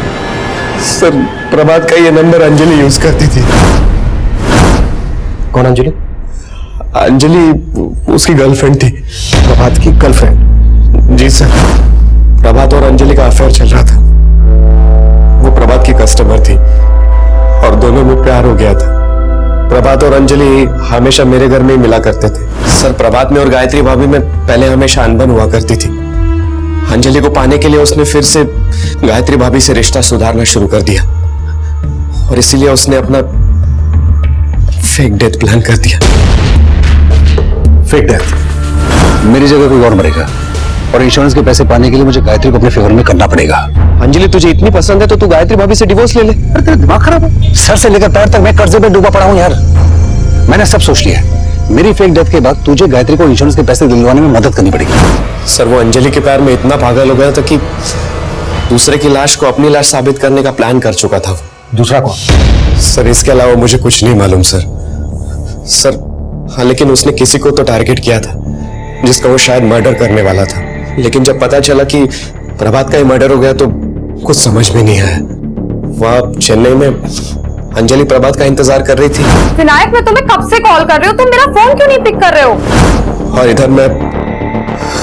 सर प्रभात का ये नंबर अंजलि यूज करती थी। कौन अंजलि? अंजलि उसकी गर्लफ्रेंड थी। प्रभात की गर्लफ्रेंड? जी सर, प्रभात और अंजलि का अफेयर चल रहा था। वो प्रभात की कस्टमर थी और दोनों में प्यार हो गया था। प्रभात और अंजलि हमेशा मेरे घर में ही मिला करते थे। सर प्रभात में और गायत्री भाभी में पहले हमेशा अनबन हुआ करती थी। अंजलि को पाने के लिए उसने फिर से गायत्री भाभी से रिश्ता सुधारना शुरू कर दिया और इसीलिए उसने अपना फेक डेथ प्लान कर दिया। Fake death? मेरी जगह कोई और मरेगा और इंश्योरेंस के पैसे पाने के लिए मुझे गायत्री को अपने फेवर में करना पड़ेगा। अंजलि तुझे इतनी पसंद है तो तू गायत्री भाभी से डिवोर्स ले ले। अरे तेरा दिमाग खराब है? सर से लेकर पैर तक मैं कर्जे पे डूबा पड़ा हूं यार। मैंने सब सोच लिया। मेरी फेक डेथ के बाद तुझे गायत्री को इंश्योरेंस के पैसे दिलवाने में मदद करनी पड़ेगी। सर वो अंजलि के प्यार में इतना पागल हो गया था कि दूसरे की लाश को अपनी लाश साबित करने का प्लान कर चुका था। दूसरा कौन? सर इसके अलावा मुझे कुछ नहीं मालूम सर। हाँ लेकिन उसने किसी को तो टारगेट किया था जिसका वो शायद मर्डर करने वाला था, लेकिन जब पता चला कि प्रभात का ही मर्डर हो गया तो कुछ समझ में नहीं आया। वहां चेन्नई में अंजलि प्रभात का इंतजार कर रही थी। विनायक मैं तुम्हें कब से कॉल कर रही हूँ, तुम मेरा फोन क्यों नहीं पिक कर रहे हो? और इधर मैं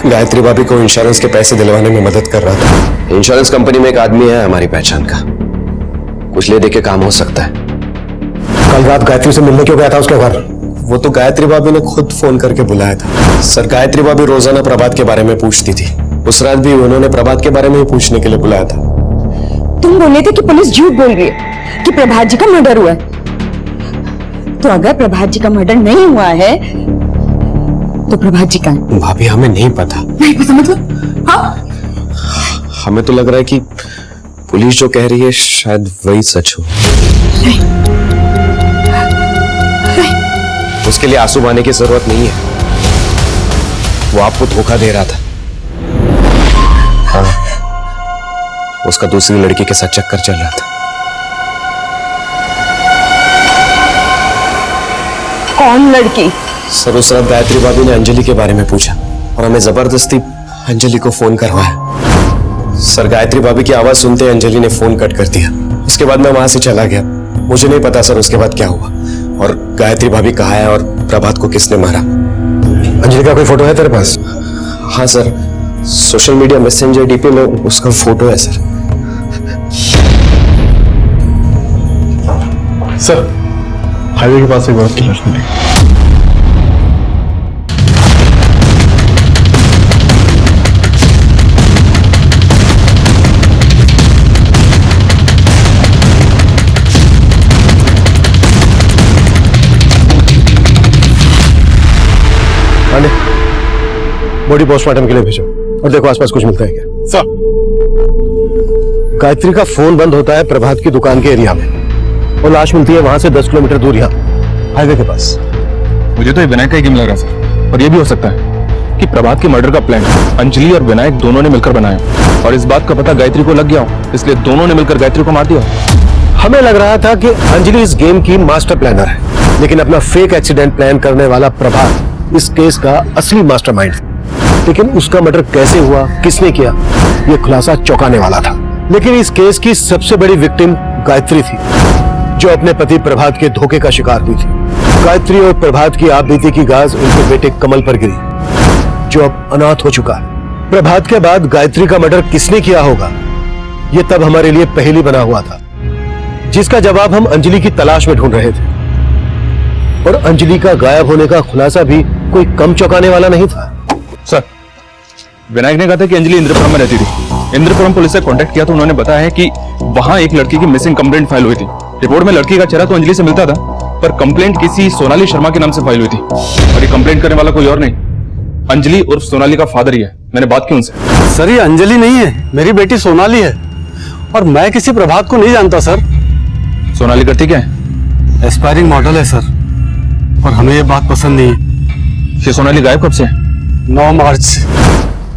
गायत्री भाभी को इंश्योरेंस के पैसे दिलवाने में मदद कर रहा था। इंश्योरेंस कंपनी में एक आदमी है हमारी पहचान का, कुछ ले दे के काम हो सकता है। कल रात गायत्री से मिलने क्यों गया था उसके घर? वो तो गायत्री भाभी ने खुद फोन करके बुलाया था। सर गायत्री भाभी रोजाना प्रभात के बारे में पूछती थी, उस रात भी उन्होंने प्रभात के बारे में ही पूछने के लिए बुलाया था। तुम बोले थे कि पुलिस झूठ बोल रही है कि प्रभात जी का मर्डर हुआ है, तो अगर प्रभात जी का मर्डर नहीं हुआ है तो प्रभात जी का है? भाभी हमें नहीं पता। नहीं पता मतलब? हाँ हमें तो लग रहा है कि पुलिस जो कह रही है शायद वही सच हो। उसके लिए आंसू बहाने की जरूरत नहीं है, वो आपको धोखा दे रहा था। हाँ उसका दूसरी लड़की के साथ चक्कर चल रहा था। कौन लड़की? सर उस रात गायत्री भाभी ने अंजलि के बारे में पूछा और हमें जबरदस्ती अंजलि को फोन करवाया। सर गायत्री भाभी की आवाज सुनते अंजलि ने फोन कट कर दिया। उसके बाद मैं वहां से चला गया, मुझे नहीं पता सर उसके बाद क्या हुआ और गायत्री भाभी कहाँ है और प्रभात को किसने मारा। अंजलि का कोई फोटो है तेरे पास? हाँ sir, social media messenger DP में उसका फोटो है सर। सर हाईवे के पास एक औरत की लाश मिली। बॉडी पोस्टमार्टम के लिए भेजो और देखो आसपास कुछ मिलता है क्या। सर गायत्री का फोन बंद होता है प्रभात की दुकान के एरिया में और लाश मिलती है वहां से 10 किलोमीटर दूर यहाँ हाईवे के पास। मुझे तो ये विनायक का ही गेम लग रहा है सर, और ये भी हो सकता है कि प्रभात के मर्डर का प्लान अंजलि और विनायक दोनों ने मिलकर बनाया और इस बात का पता गायत्री को लग गया हो, इसलिए दोनों ने मिलकर गायत्री को मार दिया। हमें लग रहा था कि अंजलि इस गेम की मास्टर प्लानर है, लेकिन अपना फेक एक्सीडेंट प्लान करने वाला प्रभात इस केस का असली मास्टरमाइंड है। लेकिन उसका मर्डर कैसे हुआ, किसने किया, यह खुलासा चौंकाने वाला था। लेकिन इस केस की सबसे बड़ी विक्टिम गायत्री थी, जो अपने पति प्रभात के धोखे का शिकार हुई थी। गायत्री और प्रभात की आप बीती की गाज उनके बेटे कमल पर गिरी, जो अब अनाथ हो चुका है। प्रभात के बाद गायत्री का मर्डर किसने किया होगा, यह तब हमारे लिए पहेली बना हुआ था, जिसका जवाब हम अंजलि की तलाश में ढूंढ रहे थे। और अंजलि का गायब होने का खुलासा भी कोई कम चौंकाने वाला नहीं था। सर विनायक ने कहा था कि अंजलि इंद्रपुरम में रहती थी। इंद्रपुरम पुलिस से कांटेक्ट किया तो उन्होंने बताया है कि वहां एक लड़की की मिसिंग कंप्लेंट फाइल हुई थी। रिपोर्ट में लड़की का चेहरा तो अंजलि से मिलता था, पर कंप्लेंट किसी सोनाली शर्मा के नाम से फाइल हुई थी और ये कंप्लेंट करने वाला कोई और नहीं, अंजलि उर्फ सोनाली का फादर ही है। मैंने बात की उनसे। सर ये अंजलि नहीं है, मेरी बेटी सोनाली है और मैं किसी प्रभात को नहीं जानता सर। सोनाली करती क्या है? एस्पायरिंग मॉडल है सर, और हमें ये बात पसंद नहीं है। ये सोनाली गायब कब से है? 9 मार्च से।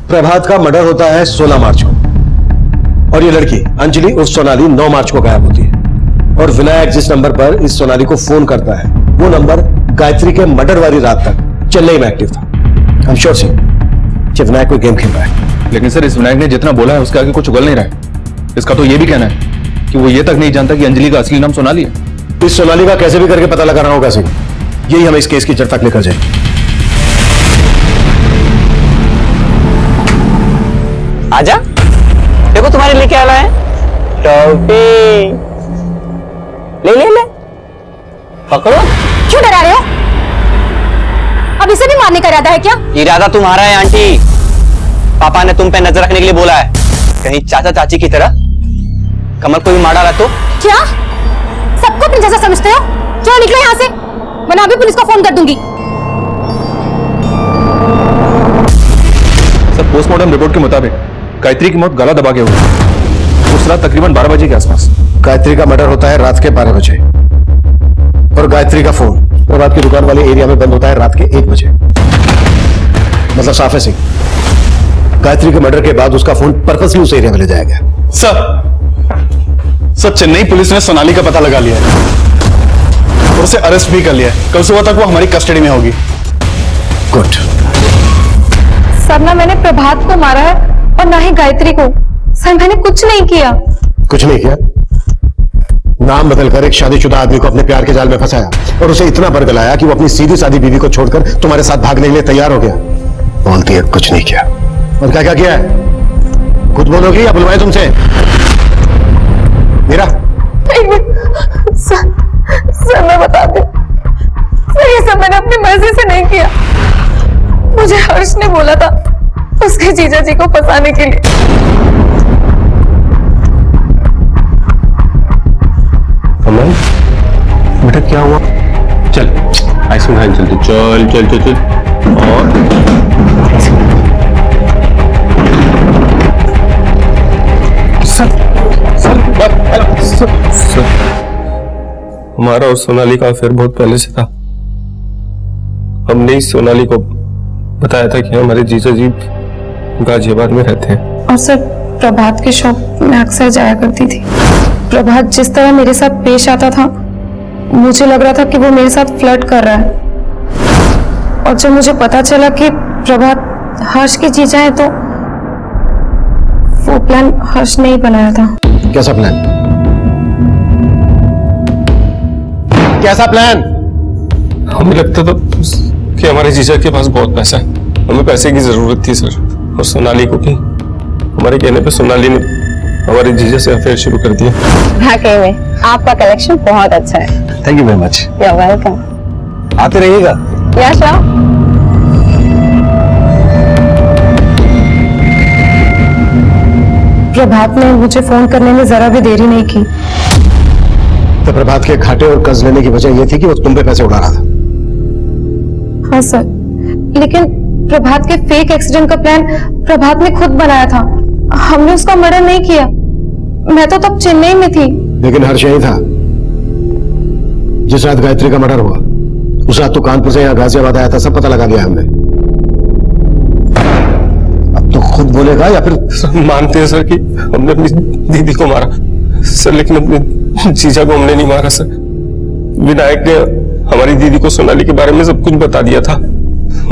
प्रभात का मर्डर होता है 16 मार्च को और ये लड़की अंजलि उर्फ सोनाली 9 मार्च को गायब होती है। और विनायक जिस नंबर पर इस सोनाली को फोन करता है वो नंबर गायत्री के मर्डर वाली रात तक चेन्नई में एक्टिव था। I'm sure sir, कि विनायक कोई गेम खेल रहा है। लेकिन सर इस विनायक ने जितना बोला है उसके आगे कुछ उगल नहीं रहा है। इसका तो ये भी कहना है कि वो ये तक नहीं जानता कि अंजलि का असली नाम सोनाली है। इस सोनाली का कैसे भी करके पता लगाना होगा सिंह, यही हमें इस केस की जड़ तक लेकर जाए। आजा, देखो तुम्हारे लिए क्या लाए हैं। टॉफी ले ले ले, पकड़ो। क्यों डरा रहे हो? अब इसे भी मारने का इरादा है क्या? इरादा तुम्हारा है आंटी, पापा ने तुम पे नजर रखने के लिए बोला है, कहीं चाचा चाची की तरह कमल को भी मार डाला तो। क्या सबको अपनी जैसा समझते हो? चलो निकलो यहाँ से, वरना अभी पुलिस को फोन कर दूंगी। सर पोस्टमार्टम रिपोर्ट के मुताबिक गायत्री की मौत गला दबा के हुई उस रात तकरीबन 12 बजे के आसपास। गायत्री का मर्डर होता है रात के 12 बजे और गायत्री का फोन प्रभात की दुकान वाले एरिया में बंद होता है रात के 1 बजे। मतलब साफ है सिंह, गायत्री के मर्डर के बाद उसका फोन पर्पसली उस एरिया में ले जाया गया। सर चेन्नई पुलिस ने सोनाली का पता लगा लिया है और उसे अरेस्ट भी कर लिया है। कल सुबह तक वो हमारी कस्टडी में होगी। गुड। सर ना मैंने प्रभात को मारा है और ना ही गायत्री को। सर मैंने कुछ नहीं किया। कुछ नहीं किया? नाम बदलकर एक शादीशुदा आदमी को अपने प्यार के जाल में फंसाया और उसे इतना बरगलाया कि वो अपनी सीधी सादी बीवी को छोड़कर तुम्हारे साथ भागने के लिए तैयार हो गया। बोलती है कुछ नहीं किया। और क्या क्या किया है? खुद बोलोगी या बुलवाए तुमसे? मीरा। सर मैं बता दूं, सर ये सब मैंने अपनी मर्जी से नहीं किया। मुझे हर्ष ने बोला था उसके जीजा जी को फंसाने के लिए। अमन बेटा क्या हुआ? चल आइसक्रीम खाने चलते। चल चल चल चल। और सर हमारा और सोनाली का अफेयर बहुत पहले से था। हमने इस सोनाली को बताया था कि हमारे जीजा जी गाजियाबाद में रहते हैं। और सर प्रभात के शॉप में अक्सर जाया करती थी। प्रभात जिस तरह मेरे साथ पेश आता था मुझे लग रहा था कि वो मेरे साथ फ्लर्ट कर रहा है। और जब मुझे पता चला कि प्रभात हर्ष की जीजा है तो वो प्लान हर्ष ने ही बनाया था। कैसा प्लान? कैसा प्लान? हमें लगता था कि हमारे जीजा के पास बहुत पैसा है, हमें पैसे की जरूरत थी सर। और सोनाली को भी हमारे कहने पे सोनाली ने हमारे जीजा से अफेयर शुरू कर दिया। वाकई में आपका कलेक्शन बहुत अच्छा है। Thank you very much. You are welcome. आते रहिएगा। Yes sir. प्रभात ने मुझे फोन करने में जरा भी देरी नहीं की। तो प्रभात के खाते और कर्ज लेने की वजह यह थी कि वो तुम पे पैसे उड़ा रहा था। हाँ सर, लेकिन प्रभात के फेक एक्सीडेंट का प्लान प्रभात ने खुद बनाया था। हमने उसका मर्डर नहीं किया। मैं तो तब चेन्नई में थी। लेकिन हर्ष यही था। जिस रात गायत्री का मर्डर हुआ उस रात तो कानपुर से यहाँ गाजियाबाद आया था, सब पता लगा लिया हमने। अब तो खुद बोलेगा या फिर? मानते हैं सर कि हमने अपनी दीदी को मारा सर, लेकिन अपने जीजा को हमने नहीं मारा सर। विनायक ने हमारी दीदी को सोनाली के बारे में सब कुछ बता दिया था।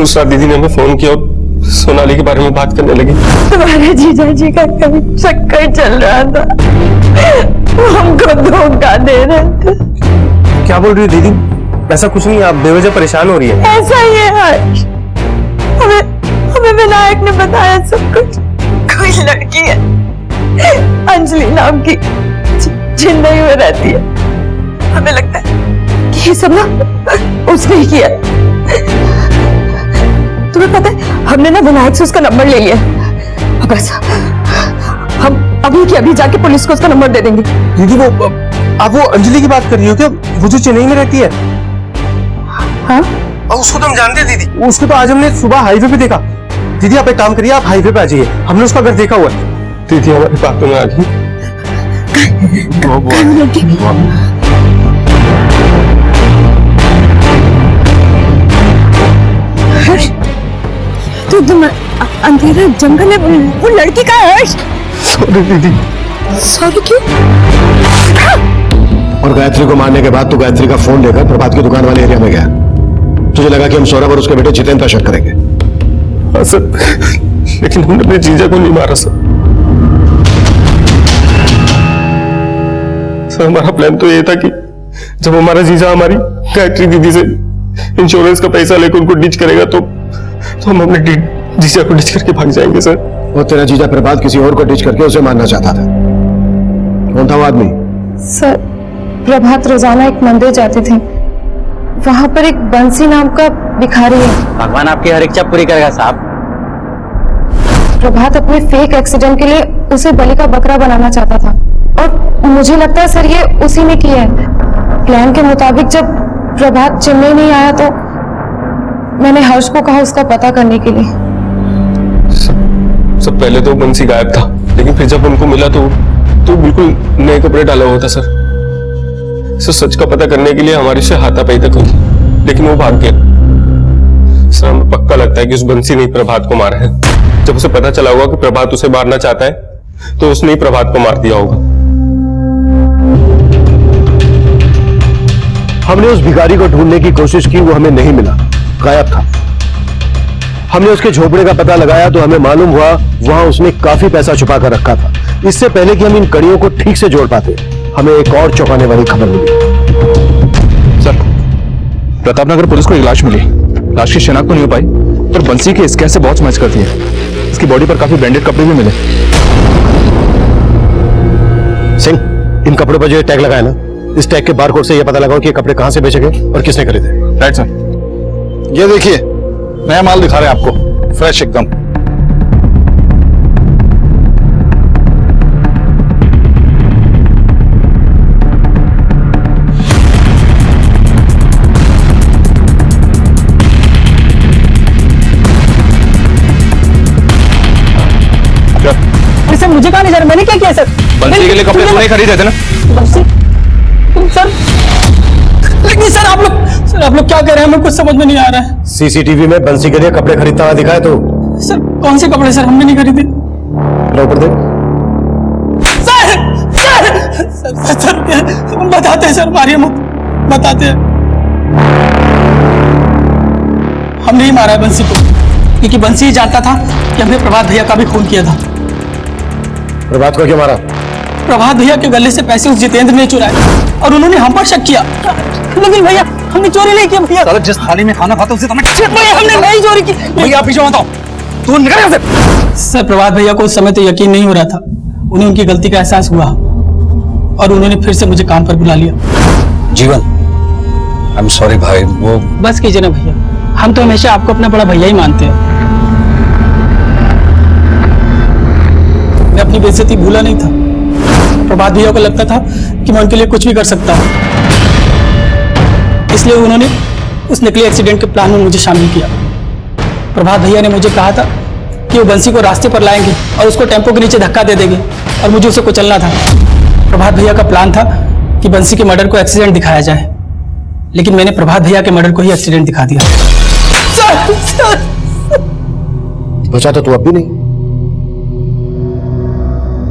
उस रात दीदी ने हमें फोन किया और सोनाली के बारे में बात करने लगी। तुम्हारे जीजा जी का कभी चक्कर चल रहा था, हमको धोखा दे रहे थे। क्या बोल रही है दीदी? ऐसा कुछ नहीं, आप बेवजह परेशान हो रही है। ऐसा ही है हर्ष, हमें विनायक ने बताया सब कुछ। कोई लड़की है अंजलि नाम की, चेन्नई में रहती है। हमें लगता है कि ये सब ना उसने ही किया। तुम्हें पता है हमने ना विनायक से उसका नंबर ले लिया। बस हम अभी के अभी जाके पुलिस को उसका नंबर दे देंगे। दीदी वो आप वो अंजलि की बात कर रही हो क्या? वो जो चेन्नई में रहती है? हाँ, और उसको तो हम जानते हैं दीदी। उसको तो आज हमने सुबह हाईवे पे देखा। दीदी आप एक काम करिए, आप हाईवे पे आ जाइए, हमने उसका घर देखा हुआ है। दीदी हमारी बातों में आ गई। तो तुम अंधेरा जंगल में वो लड़की का है हर्ष? सॉरी दीदी। सॉरी क्यों? और गायत्री को मारने के बाद तो गायत्री का फोन लेकर प्रभात की दुकान वाले एरिया में गया। तुझे लगा कि हम सौरभ और उसके बेटे जितेंद्र पर शक करेंगे? हाँ सर, लेकिन हमने अपने जीजा को नहीं मारा सर। सर हमारा प्लान तो ये था कि जब हमारा जीजा हमारी गायत्री दीदी से इंश्योरेंस का पैसा लेकर उनको डिच करेगा तो हम अपने जीजा को डिच करके भाग जाएंगे सर। और तेरा जीजा प्रभात किसी और को डिच करके उसे मारना चाहता था। कौन था वो आदमी? सर प्रभात रोजाना एक मंदिर जाते थे, वहां पर एक बंसी नाम का भिखारी है। भगवान आपकी हर इच्छा पूरी करेगा साहब। प्रभात अपने फेक एक्सीडेंट के लिए उसे बलि का बकरा बनाना चाहता था और मुझे लगता है सर ये उसी ने किया है। प्लान के मुताबिक जब प्रभात चेन्नई नहीं आया तो मैंने हर्ष को कहा उसका पता करने के लिए। सब पहले तो बंसी गायब था, लेकिन फिर जब उनको मिला तो बिल्कुल नए कपड़े डाला हुआ था सर। सच का पता करने के लिए हमारे से हाथापाई तक हुई, लेकिन वो भाग गया। सर हमें पक्का लगता है कि उस बंसी ने प्रभात को मारा है। जब उसे पता चला होगा कि प्रभात उसे मारना चाहता है तो उसने ही प्रभात को मार दिया होगा। हमने उस भिखारी को ढूंढने की कोशिश की, वो हमें नहीं मिला, गायब था। हमने उसके झोपड़े का पता लगाया तो हमें मालूम हुआ वहां उसने काफी पैसा छुपा कर रखा था। इससे पहले कि हम इन कड़ियों को ठीक से जोड़ पाते, हमें एक और चौंकाने वाली खबर मिली। सर, प्रतापनगर पुलिस को एक लाश मिली। लाश की शिनाख्त तो नहीं हो पाई, पर बंसी के स्केच से बहुत मैच करती है। इसकी बॉडी पर काफी ब्रांडेड कपड़े भी मिले। सिंह, इन कपड़ों पर जो टैग लगाया ना, इस टैग के बारकोड से यह पता लगाओ कि ये कपड़े कहां से बेचे गए और किसने खरीदे। Right sir. ये देखिए, नया माल दिखा रहे हैं आपको, फ्रेश एकदम। सर मुझे कहा नहीं जा रहा, मैंने क्या किया सर? बंसी के लिए कपड़े तो नहीं खरीदे थे ना? बंसी? सर लेकिन सर आप लोग क्या कह रहे हैं, हमें कुछ समझ में नहीं आ रहा है। सीसीटीवी में बंसी के लिए कपड़े खरीदता हुआ दिखा है तो? सर कौन से कपड़े सर? हमने नहीं खरीदे। ऊपर देख। सर बताते हैं सर, मारिए मत, बताते हैं। हमने ही मारा है बंसी को, क्योंकि बंसी ही जानता था कि हमने प्रभात भैया का भी खून किया था। प्रभात को क्यों मारा? प्रभात भैया के गले से पैसे उस जितेंद्र ने चुराए और उन्होंने हम पर शक किया। लेकिन भैया हमने चोरी नहीं की भैया। जिस थाली में खाना खाता उसे भैया हमने नहीं चोरी की भैया। पीछे मत आओ, तू निकल यहाँ से। सर प्रभात भैया को उस समय तो यकीन नहीं हो रहा था। उन्हें उनकी गलती का एहसास हुआ और उन्होंने फिर से मुझे काम पर बुला लिया। जीवन, आई एम सॉरी भाई। वो बस कीजिए ना भैया, हम तो हमेशा आपको अपना बड़ा भैया ही मानते हैं। मैं अपनी बेइज्जती भूला नहीं था। प्रभात भैया को लगता था कि मैं उनके लिए कुछ भी कर सकता हूँ, इसलिए उन्होंने उस नकली एक्सीडेंट के प्लान में मुझे शामिल किया। प्रभात भैया ने मुझे कहा था कि वो बंसी को रास्ते पर लाएंगे और उसको टेंपो के नीचे धक्का दे देंगे और मुझे उसे कुचलना था। प्रभात भैया का प्लान था कि बंसी के मर्डर को एक्सीडेंट दिखाया जाए, लेकिन मैंने प्रभात भैया के मर्डर को ही एक्सीडेंट दिखा दिया। बचा तो तू अब भी नहीं।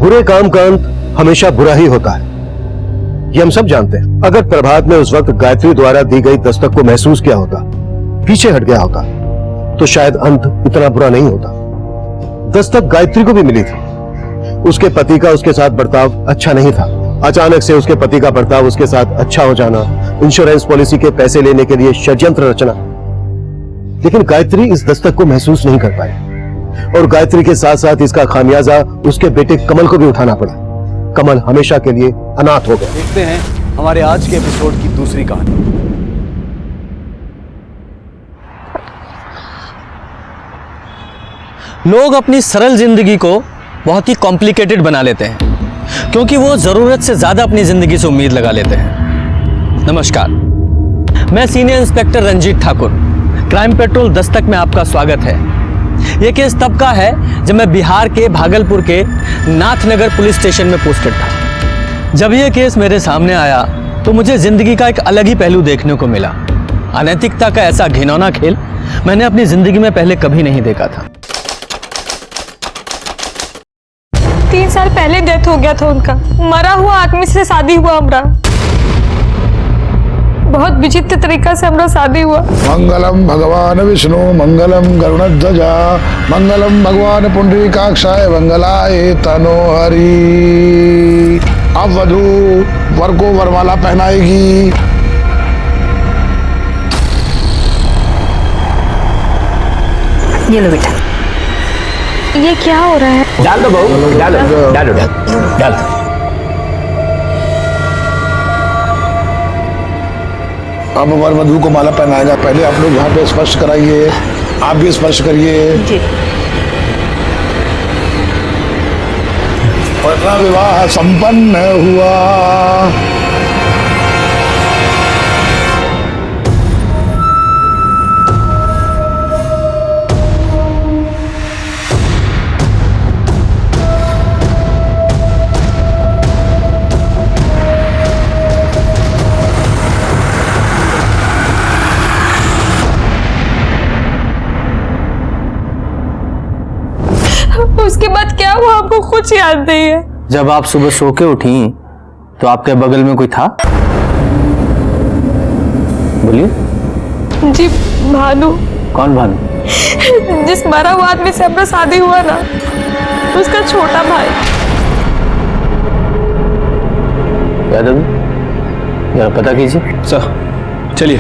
बुरे काम का अंत हमेशा बुरा ही होता है, ये हम सब जानते हैं। अगर प्रभात ने उस वक्त गायत्री द्वारा दी गई दस्तक को महसूस किया होता, पीछे हट गया होता, तो शायद अंत इतना बुरा नहीं होता। दस्तक गायत्री को भी मिली थी। उसके पति का उसके साथ बर्ताव अच्छा नहीं था। अचानक से उसके पति का बर्ताव उसके साथ अच्छा हो जाना, इंश्योरेंस पॉलिसी के पैसे लेने के लिए षड्यंत्र रचना। लेकिन गायत्री इस दस्तक को महसूस नहीं कर पाई और गायत्री के साथ साथ इसका खामियाजा उसके बेटे कमल को भी उठाना पड़ा। कमल हमेशा के लिए अनाथ हो गया। देखते हैं हमारे आज के एपिसोड की दूसरी कहानी। लोग अपनी सरल जिंदगी को बहुत ही कॉम्प्लिकेटेड बना लेते हैं, क्योंकि वो जरूरत से ज्यादा अपनी जिंदगी से उम्मीद लगा लेते हैं। नमस्कार, मैं senior inspector Ranjit Thakur, Crime Patrol Dastak में आपका स्वागत है। यह केस तब का है जब मैं बिहार के भागलपुर के नाथनगर पुलिस स्टेशन में पोस्टेड था। जब यह केस मेरे सामने आया तो मुझे जिंदगी का एक अलग ही पहलू देखने को मिला। अनैतिकता का ऐसा घिनौना खेल मैंने अपनी जिंदगी में पहले कभी नहीं देखा था। 3 साल पहले डेथ हो गया था उनका। मरा हुआ आदमी से शादी हुआ हमरा। बहुत विचित्र तरीका से हमरा शादी हुआ। मंगलम भगवान विष्णु मंगलम गरुड़ध्वजा मंगलम भगवान पुंडरीकाक्षाय मंगलाय तनोहरि। अब वधू वर को वरमाला पहनाएगी। ये लो बेटा। ये क्या हो रहा है? डाल दो बहू, डालो डालो डालो डालो। अब वर वधू को माला पहनाएगा। पहले आप लोग यहाँ पे स्पर्श कराइए, आप भी स्पर्श करिए। और विवाह संपन्न हुआ। को कुछ याद नहीं है। जब आप सुबह सो के उठी तो आपके बगल में कोई था? बोलिए। जी भानु। कौन भानु? जिस मरा हुआ आदमी से अपना शादी हुआ ना, उसका छोटा भाई। यादव जरा पता कीजिए। सर चलिए।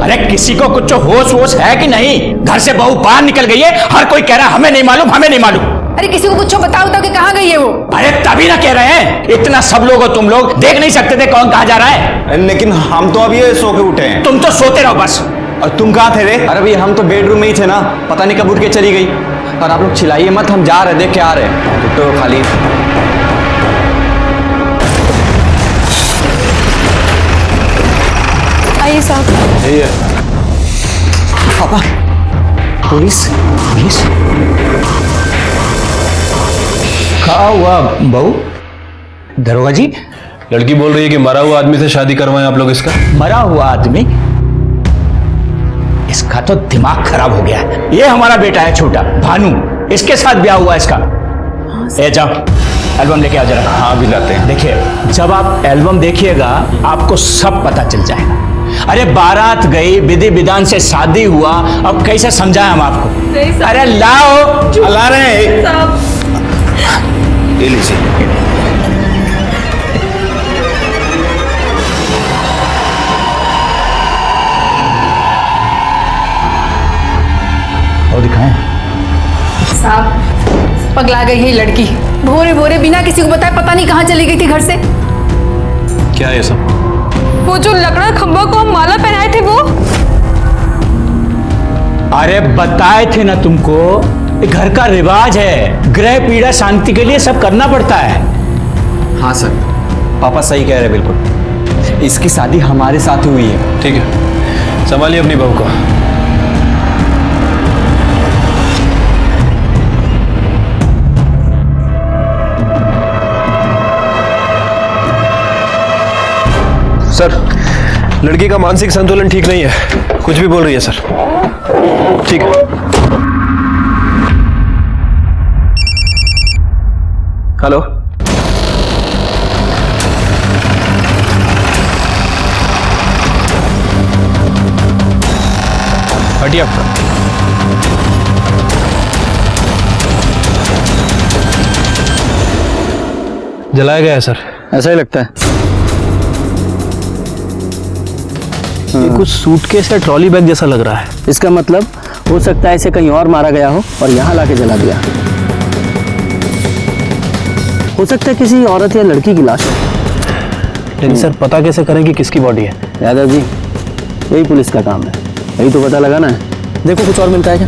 अरे किसी को कुछ होश वोश है कि नहीं? घर से बहू बाहर निकल गई है, हर कोई कह रहा है हमें नहीं मालूम, हमें नहीं मालूम। अरे किसी को कुछ बताओ तो कि कहाँ गई है वो? अरे तभी ना कह रहे हैं, इतना सब लोग हो तुम लोग, देख नहीं सकते थे कौन कहाँ जा रहा है? लेकिन हम तो अभी सो के उठे हैं। तुम तो सोते रहो बस। और तुम कहाँ थे रे? अरे भैया हम तो बेडरूम में ही थे ना, पता नहीं कब उठ के चली गई। और आप लोग चिल्लाइए मत, हम जा रहे देख के आ रहे हैं। तो खाली आइए साहब। पापा पुलिस पुलिस कहा हुआ बहू? दरोगा जी, लड़की बोल रही है कि मरा हुआ आदमी से शादी करवाएं आप लोग इसका। मरा हुआ आदमी? इसका तो दिमाग खराब हो गया है। ये हमारा बेटा है छोटा भानु, इसके साथ ब्याह हुआ इसका। ए जाओ एल्बम लेके आ जरा। हाँ भी लाते हैं। देखिए जब आप एल्बम देखिएगा आपको सब पता चल जाएगा। अरे बारात गई, विधि विधान से शादी हुआ, अब कैसे समझाएं हम आपको? अरे लाओ। ला रहे हैं। ले लीजिए। और दिखाएं। साहब पगला गई है लड़की, भोरे भोरे बिना किसी को बताए पता नहीं कहाँ चली गई थी घर से। क्या है सब? वो जो लकड़ा खंबा को हम माला पहनाए थे वो। अरे बताए थे ना तुमको, घर का रिवाज है, ग्रह पीड़ा शांति के लिए सब करना पड़ता है। हाँ सर, पापा सही कह रहे बिल्कुल। इसकी शादी हमारे साथ हुई है। ठीक है, संभालिए अपनी बहू को। सर, लड़की का मानसिक संतुलन ठीक नहीं है, कुछ भी बोल रही है सर। ठीक है। हेलो, हटिए आपका। जलाया गया है सर। ऐसा ही लगता है। ये कुछ सूटकेस या ट्रॉली बैग जैसा लग रहा है। इसका मतलब हो सकता है इसे कहीं और मारा गया हो और यहाँ लाके जला दिया। हो सकता है किसी औरत या लड़की की लाश हो। लेकिन सर पता कैसे करें कि किसकी बॉडी है? यादव जी, यही पुलिस का काम है, यही तो पता लगाना है। देखो कुछ और मिलता है क्या?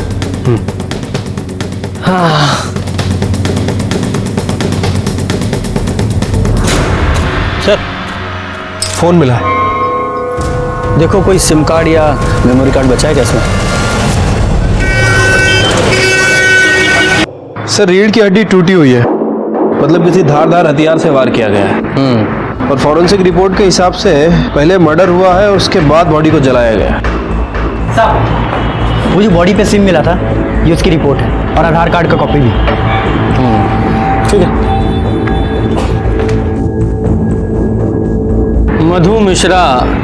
हाँ सर, फोन मिला है। देखो कोई सिम कार्ड या मेमोरी कार्ड बचा है क्या इसमें? सर रीढ़ की हड्डी टूटी हुई है, मतलब किसी धारदार हथियार से वार किया गया है। और फॉरेंसिक रिपोर्ट के हिसाब से पहले मर्डर हुआ है, उसके बाद बॉडी को जलाया गया। साहब वो जो बॉडी पे सिम मिला था ये उसकी रिपोर्ट है और आधार कार्ड का कॉपी भी। ठीक है। मधु मिश्रा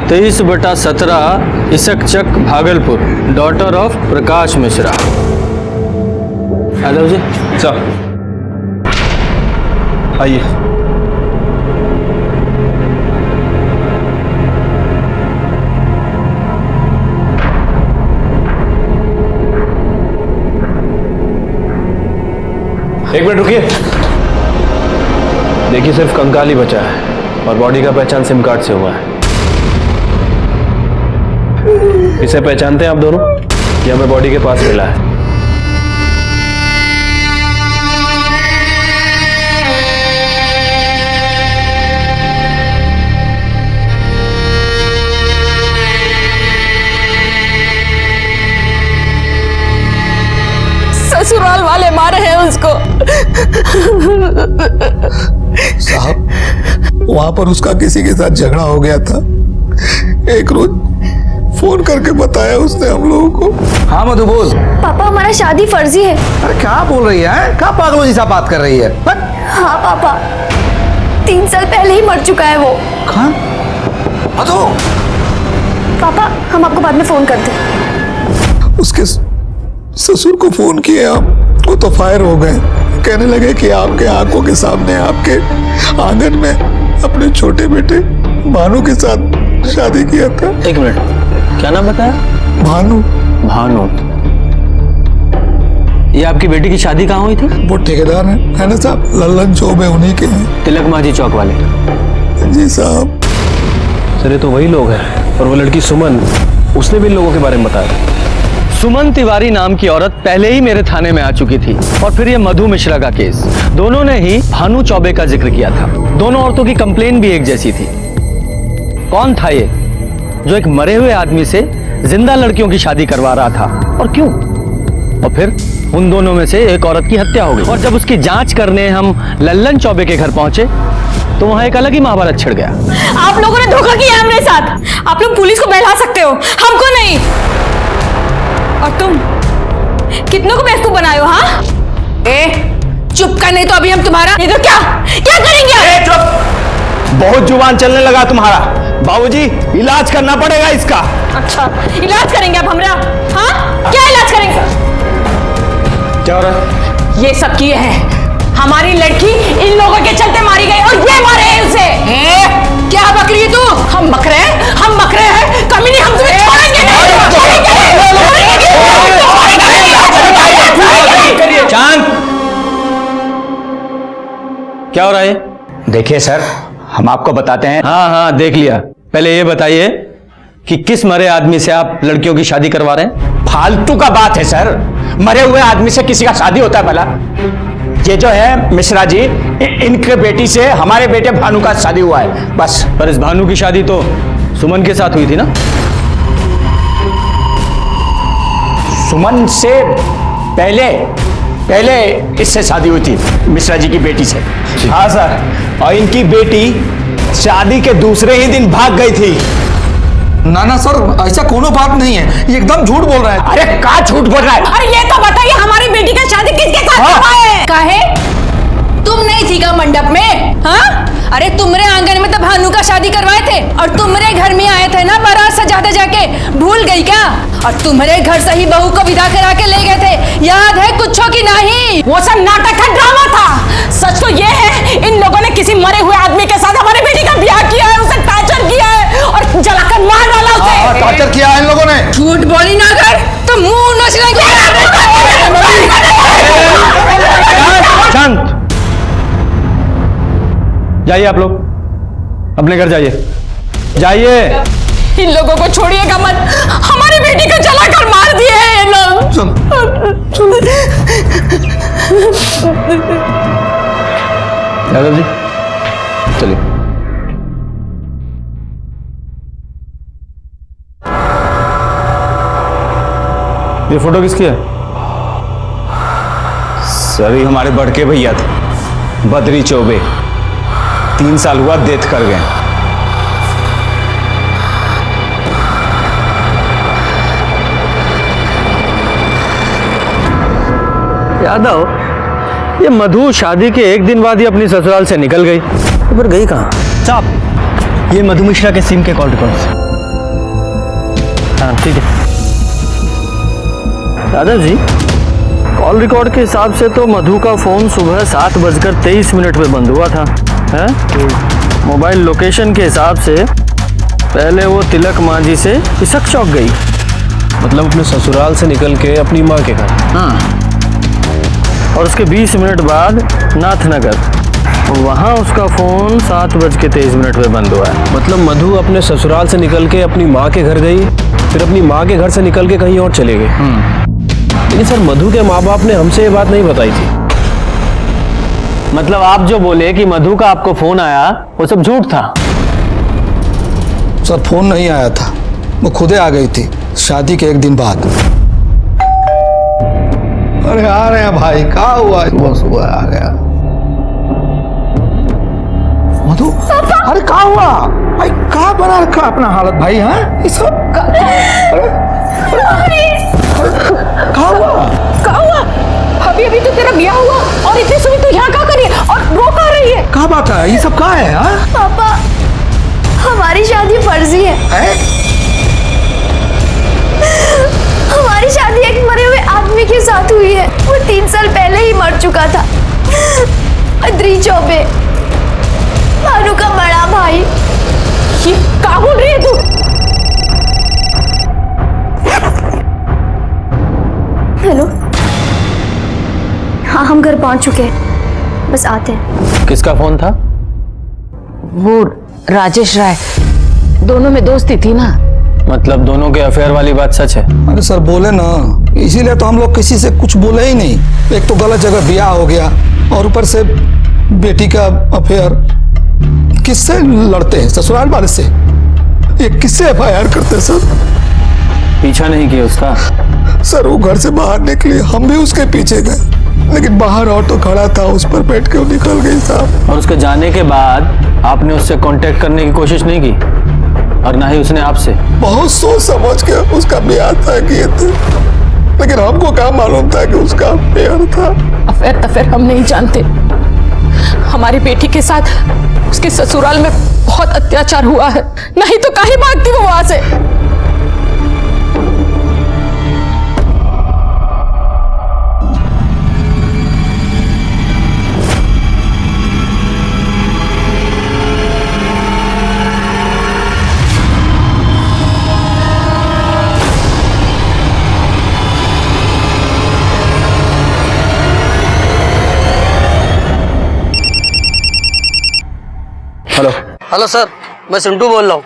23/17 इसकचक Bhagalpur, daughter of Prakash Mishra. Yadav ji sir आइए। एक मिनट रुकिए। देखिए सिर्फ कंकाल ही बचा है और बॉडी का पहचान सिम कार्ड से हुआ है। इसे पहचानते हैं आप दोनों? ये हमें बॉडी के पास मिला है। ससुराल वाले मारे हैं उसको। साहब वहां पर उसका किसी के साथ झगड़ा हो गया था। एक रोज फोन करके बताया उसने हम लोगों को। हाँ मधु बोल। पापा हमारा शादी फर्जी है। अरे क्या बोल रही है? क्या पागलों जैसा बात कर रही है? हाँ पापा, 3 साल पहले ही मर चुका है वो। हाँ? मधु। पापा हम आपको बाद में फोन करते हैं। उसके ससुर को फोन किए हम, वो तो फायर हो गए। कहने लगे कि आपके आंखों के सामने आपके आंगन में अपने छोटे बेटे भानु के साथ शादी किया था। एक मिनट, क्या नाम बताया? भानु। भानु, ये आपकी बेटी की शादी कहाँ हुई थी? वो ठेकेदार है ना साहब, लल्लन चौबे उन्हीं के हैं। तिलक माझी चौक वाले? जी साहब। सर ये तो वही लोग हैं। और वो लड़की सुमन, उसने भी इन लोगों के बारे में बताया। सुमन तिवारी नाम की औरत पहले ही मेरे थाने में आ चुकी थी, और फिर ये मधु मिश्रा का केस। दोनों ने ही भानु चौबे का जिक्र किया था। दोनों औरतों की कंप्लेन भी एक जैसी थी। कौन था ये जो एक मरे हुए आदमी से जिंदा लड़कियों की शादी करवा रहा था, और क्यों? और फिर उन दोनों में से एक औरत की हत्या हो गई, और जब उसकी जांच करने हम लल्लन चौबे के घर पहुंचे तो वहां एक अलग ही महाभारत छिड़ गया। आप लोगों ने धोखा किया हमरे साथ। आप लोग पुलिस को बहला सकते हो, हमको नहीं। और तुम कितनों को बेवकूफ बनाए हो? हाँ, चुप कर, नहीं तो अभी हम तुम्हारा, नहीं तो क्या क्या करेंगे? चुप, बहुत जुबान चलने लगा तुम्हारा। बाबूजी इलाज करना पड़ेगा इसका। अच्छा, इलाज करेंगे आप हमरा? हाँ, क्या इलाज करेंगे? क्या हो रहा है? ये सब किए हैं, हमारी लड़की इन लोगों के चलते मारी गई, और ये मारे हैं उसे। क्या बकरी है तू? हम बकरे हैं, हम बकरे हैं। कमी नहीं, हम तुम्हें छोड़ेंगे नहीं। शांत। क्या हो रहा है? देखिए सर, हम आपको बताते हैं। हाँ हाँ देख लिया। पहले ये बताइए कि किस मरे आदमी से आप लड़कियों की शादी करवा रहे हैं? फालतू का बात है सर, मरे हुए आदमी से किसी का शादी होता है भला? ये जो है मिश्रा जी, इनके बेटी से हमारे बेटे भानु का शादी हुआ है बस। पर इस भानु की शादी तो सुमन के साथ हुई थी ना? सुमन से पहले इससे शादी हुई थी, मिश्रा जी की बेटी से। हाँ सर, और इनकी बेटी शादी के दूसरे ही दिन भाग गई थी। ना ना सर, ऐसा कोनो बात नहीं है, ये एकदम झूठ बोल रहा है। अरे क्या झूठ बोल रहा है? अरे ये तो बताइए, हमारी बेटी का शादी किसके साथ हुआ है? काहे? तुम नहीं थी का मंडप में? हाँ, अरे तुमरे आंगन में तो भानु का शादी करवाए थे, और तुमरे घर में आए थे ना बारात सजाते जाके, भूल गई क्या? और तुम्हारे घर से ही बहू को विदा करा के ले गए थे, याद है कुछ की नहीं? वो सब नाटक था, ड्रामा था। सच तो ये है, इन लोगों ने किसी मरे हुए आदमी के साथ हमारी बेटी का ब्याह किया है, उसे टॉर्चर किया है और जलाकर मार डाला उसे। टॉर्चर किया है इन लोगों ने। झूठ बोली ना कर तो मुंह नोच लेंगे। शांत, जाइए आप लोग, अपने घर जाइए, जाइए। इन लोगों को छोड़िएगा मत, हमारी बेटी को जलाकर मार दिए हैं ये लोग। यादव जी चलिए। ये फोटो किसकी है? सर ये हमारे बड़के भैया थे, बद्री चौबे। 3 साल हुआ डेथ कर गए। यादव, ये मधु शादी के एक दिन बाद ही अपनी ससुराल से निकल गई, तो फिर गई कहाँ? साहब, ये मधु मिश्रा के सिम के कॉल रिकॉर्ड। हाँ ठीक है यादव जी, कॉल रिकॉर्ड के हिसाब से तो मधु का फोन सुबह 7:23 पे बंद हुआ था, है? मोबाइल लोकेशन के हिसाब से पहले वो तिलक माझी से इसक चौक गई, मतलब अपने ससुराल से निकल के अपनी माँ के घर। हाँ, और उसके 20 मिनट बाद नाथनगर, वहाँ उसका फोन 7:23 पे बंद हुआ है। मतलब मधु अपने ससुराल से निकल के अपनी माँ के घर गई, फिर अपनी माँ के घर से निकल के कहीं और चले गए। लेकिन सर मधु के माँ बाप ने हमसे ये बात नहीं बताई थी। मतलब आप जो बोले कि मधु का आपको फोन आया, वो सब झूठ था? सर फोन नहीं आया था, वो खुदे आ गई थी शादी के एक दिन बाद। अरे आ रहे हैं भाई, कहा हुआ? सुबह सुबह आ गया। मधु, अरे कहा हुआ भाई? कहा बना रखा अपना हालत भाई? हाँ ये सब कहा हुआ? अभी अभी तो तेरा ब्याह हुआ और इतनी सुनी तू यहाँ क्या कर रही है और रो कहाँ रही है? कहा बात है? ये सब कहा है? हाँ पापा हमारी शादी फर्जी है। हमारी शादी एक मरे हुए आदमी के साथ हुई है। वो 3 साल पहले ही मर चुका था। अद्री चौबे, भानु का बड़ा भाई। ये क्या बोल रही है तू? हेलो, हाँ हम घर पहुंच चुके हैं, बस आते हैं। किसका फोन था? वो राजेश राय, दोनों में दोस्ती थी ना। मतलब दोनों के अफेयर वाली बात सच है? अरे सर बोले ना, इसीलिए तो हम लोग किसी से कुछ बोले ही नहीं। एक तो गलत जगह ब्याह हो गया और ऊपर से बेटी का अफेयर। किससे लड़ते हैं? ससुराल वाले से। ये किससे FIR करते हैं सर? पीछा नहीं किया उसका? सर वो घर से बाहर निकली, हम भी उसके पीछे गए, लेकिन बाहर ऑटो खड़ा था, उस पर बैठ के वो निकल गई साहब। और उसके जाने के बाद आपने उससे कांटेक्ट करने की कोशिश नहीं की और ना ही उसने आपसे? बहुत सोच समझ के उसका ब्याह तय किए थे, लेकिन हमको क्या मालूम था कि उसका अफेयर था। अफेयर तफेयर हम नहीं जानते। हमारी बेटी के साथ उसके ससुराल में बहुत अत्याचार हुआ है, नहीं तो काहे भागती वो वहां से? हेलो हेलो सर, मैं सिंटू बोल रहा हूँ।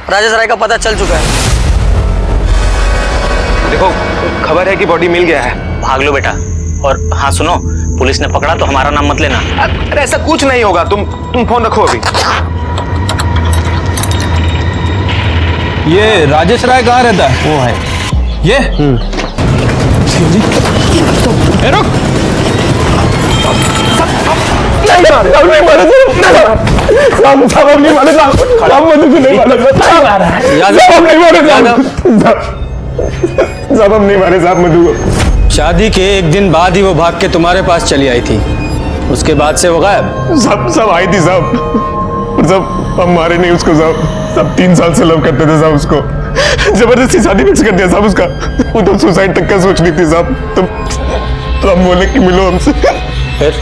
राजेश राय का पता चल चुका है। देखो खबर है कि बॉडी मिल गया है। भाग लो बेटा। और हाँ सुनो, पुलिस ने पकड़ा तो हमारा नाम मत लेना। अरे ऐसा कुछ नहीं होगा, तुम फोन रखो अभी। ये राजेश राय कहाँ रहता है? वो है ये। रुक। नहीं मारे साहब मधु को। शादी के एक दिन बाद ही वो भाग के तुम्हारे पास चली आई थी, उसके बाद से वो गायब? सब आई थी साहब, सब हम मारे नहीं उसको साहब। सब 3 साल से लव करते थे साहब उसको, जबरदस्ती शादी फिक्स कर दिया साहब उसका। वो तो सुसाइड तक का सोच रही थी साहब। तो हम बोले कि मिलो हमसे। फिर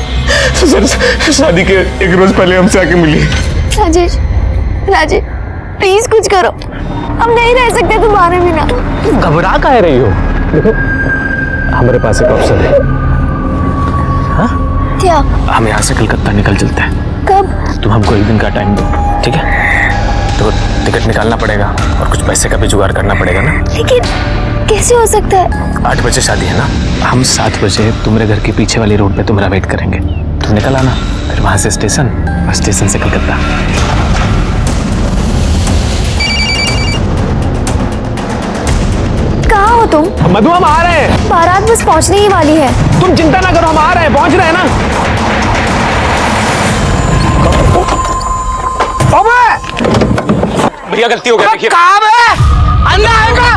सर शादी के एक रोज पहले हमसे आके मिली। राजेश प्लीज कुछ करो, हम नहीं रह सकते तुम्हारे बिना। घबरा काहे रही हो? देखो हमारे पास एक ऑप्शन है। हाँ? क्या? हम यहाँ से कलकत्ता निकल चलते हैं। कब? तुम हमको 1 दिन का टाइम दो, ठीक है? तो टिकट निकालना पड़ेगा और कुछ पैसे का भी जुगाड़ करना पड़ेगा ना। लेकिन कैसे हो सकता है? 8 बजे शादी है ना, हम 7 बजे तुम्हारे घर के पीछे वाली रोड पे तुम्हारा वेट करेंगे। तुम निकल आना, फिर वहां से स्टेशन और स्टेशन से कलकत्ता। कहाँ हो तुम? मधु हम आ रहे हैं। बारात बस पहुंचने ही वाली है। तुम चिंता ना करो, हम आ रहे हैं, पहुंच रहे हैं ना। भैया गलती हो गया, देखिए।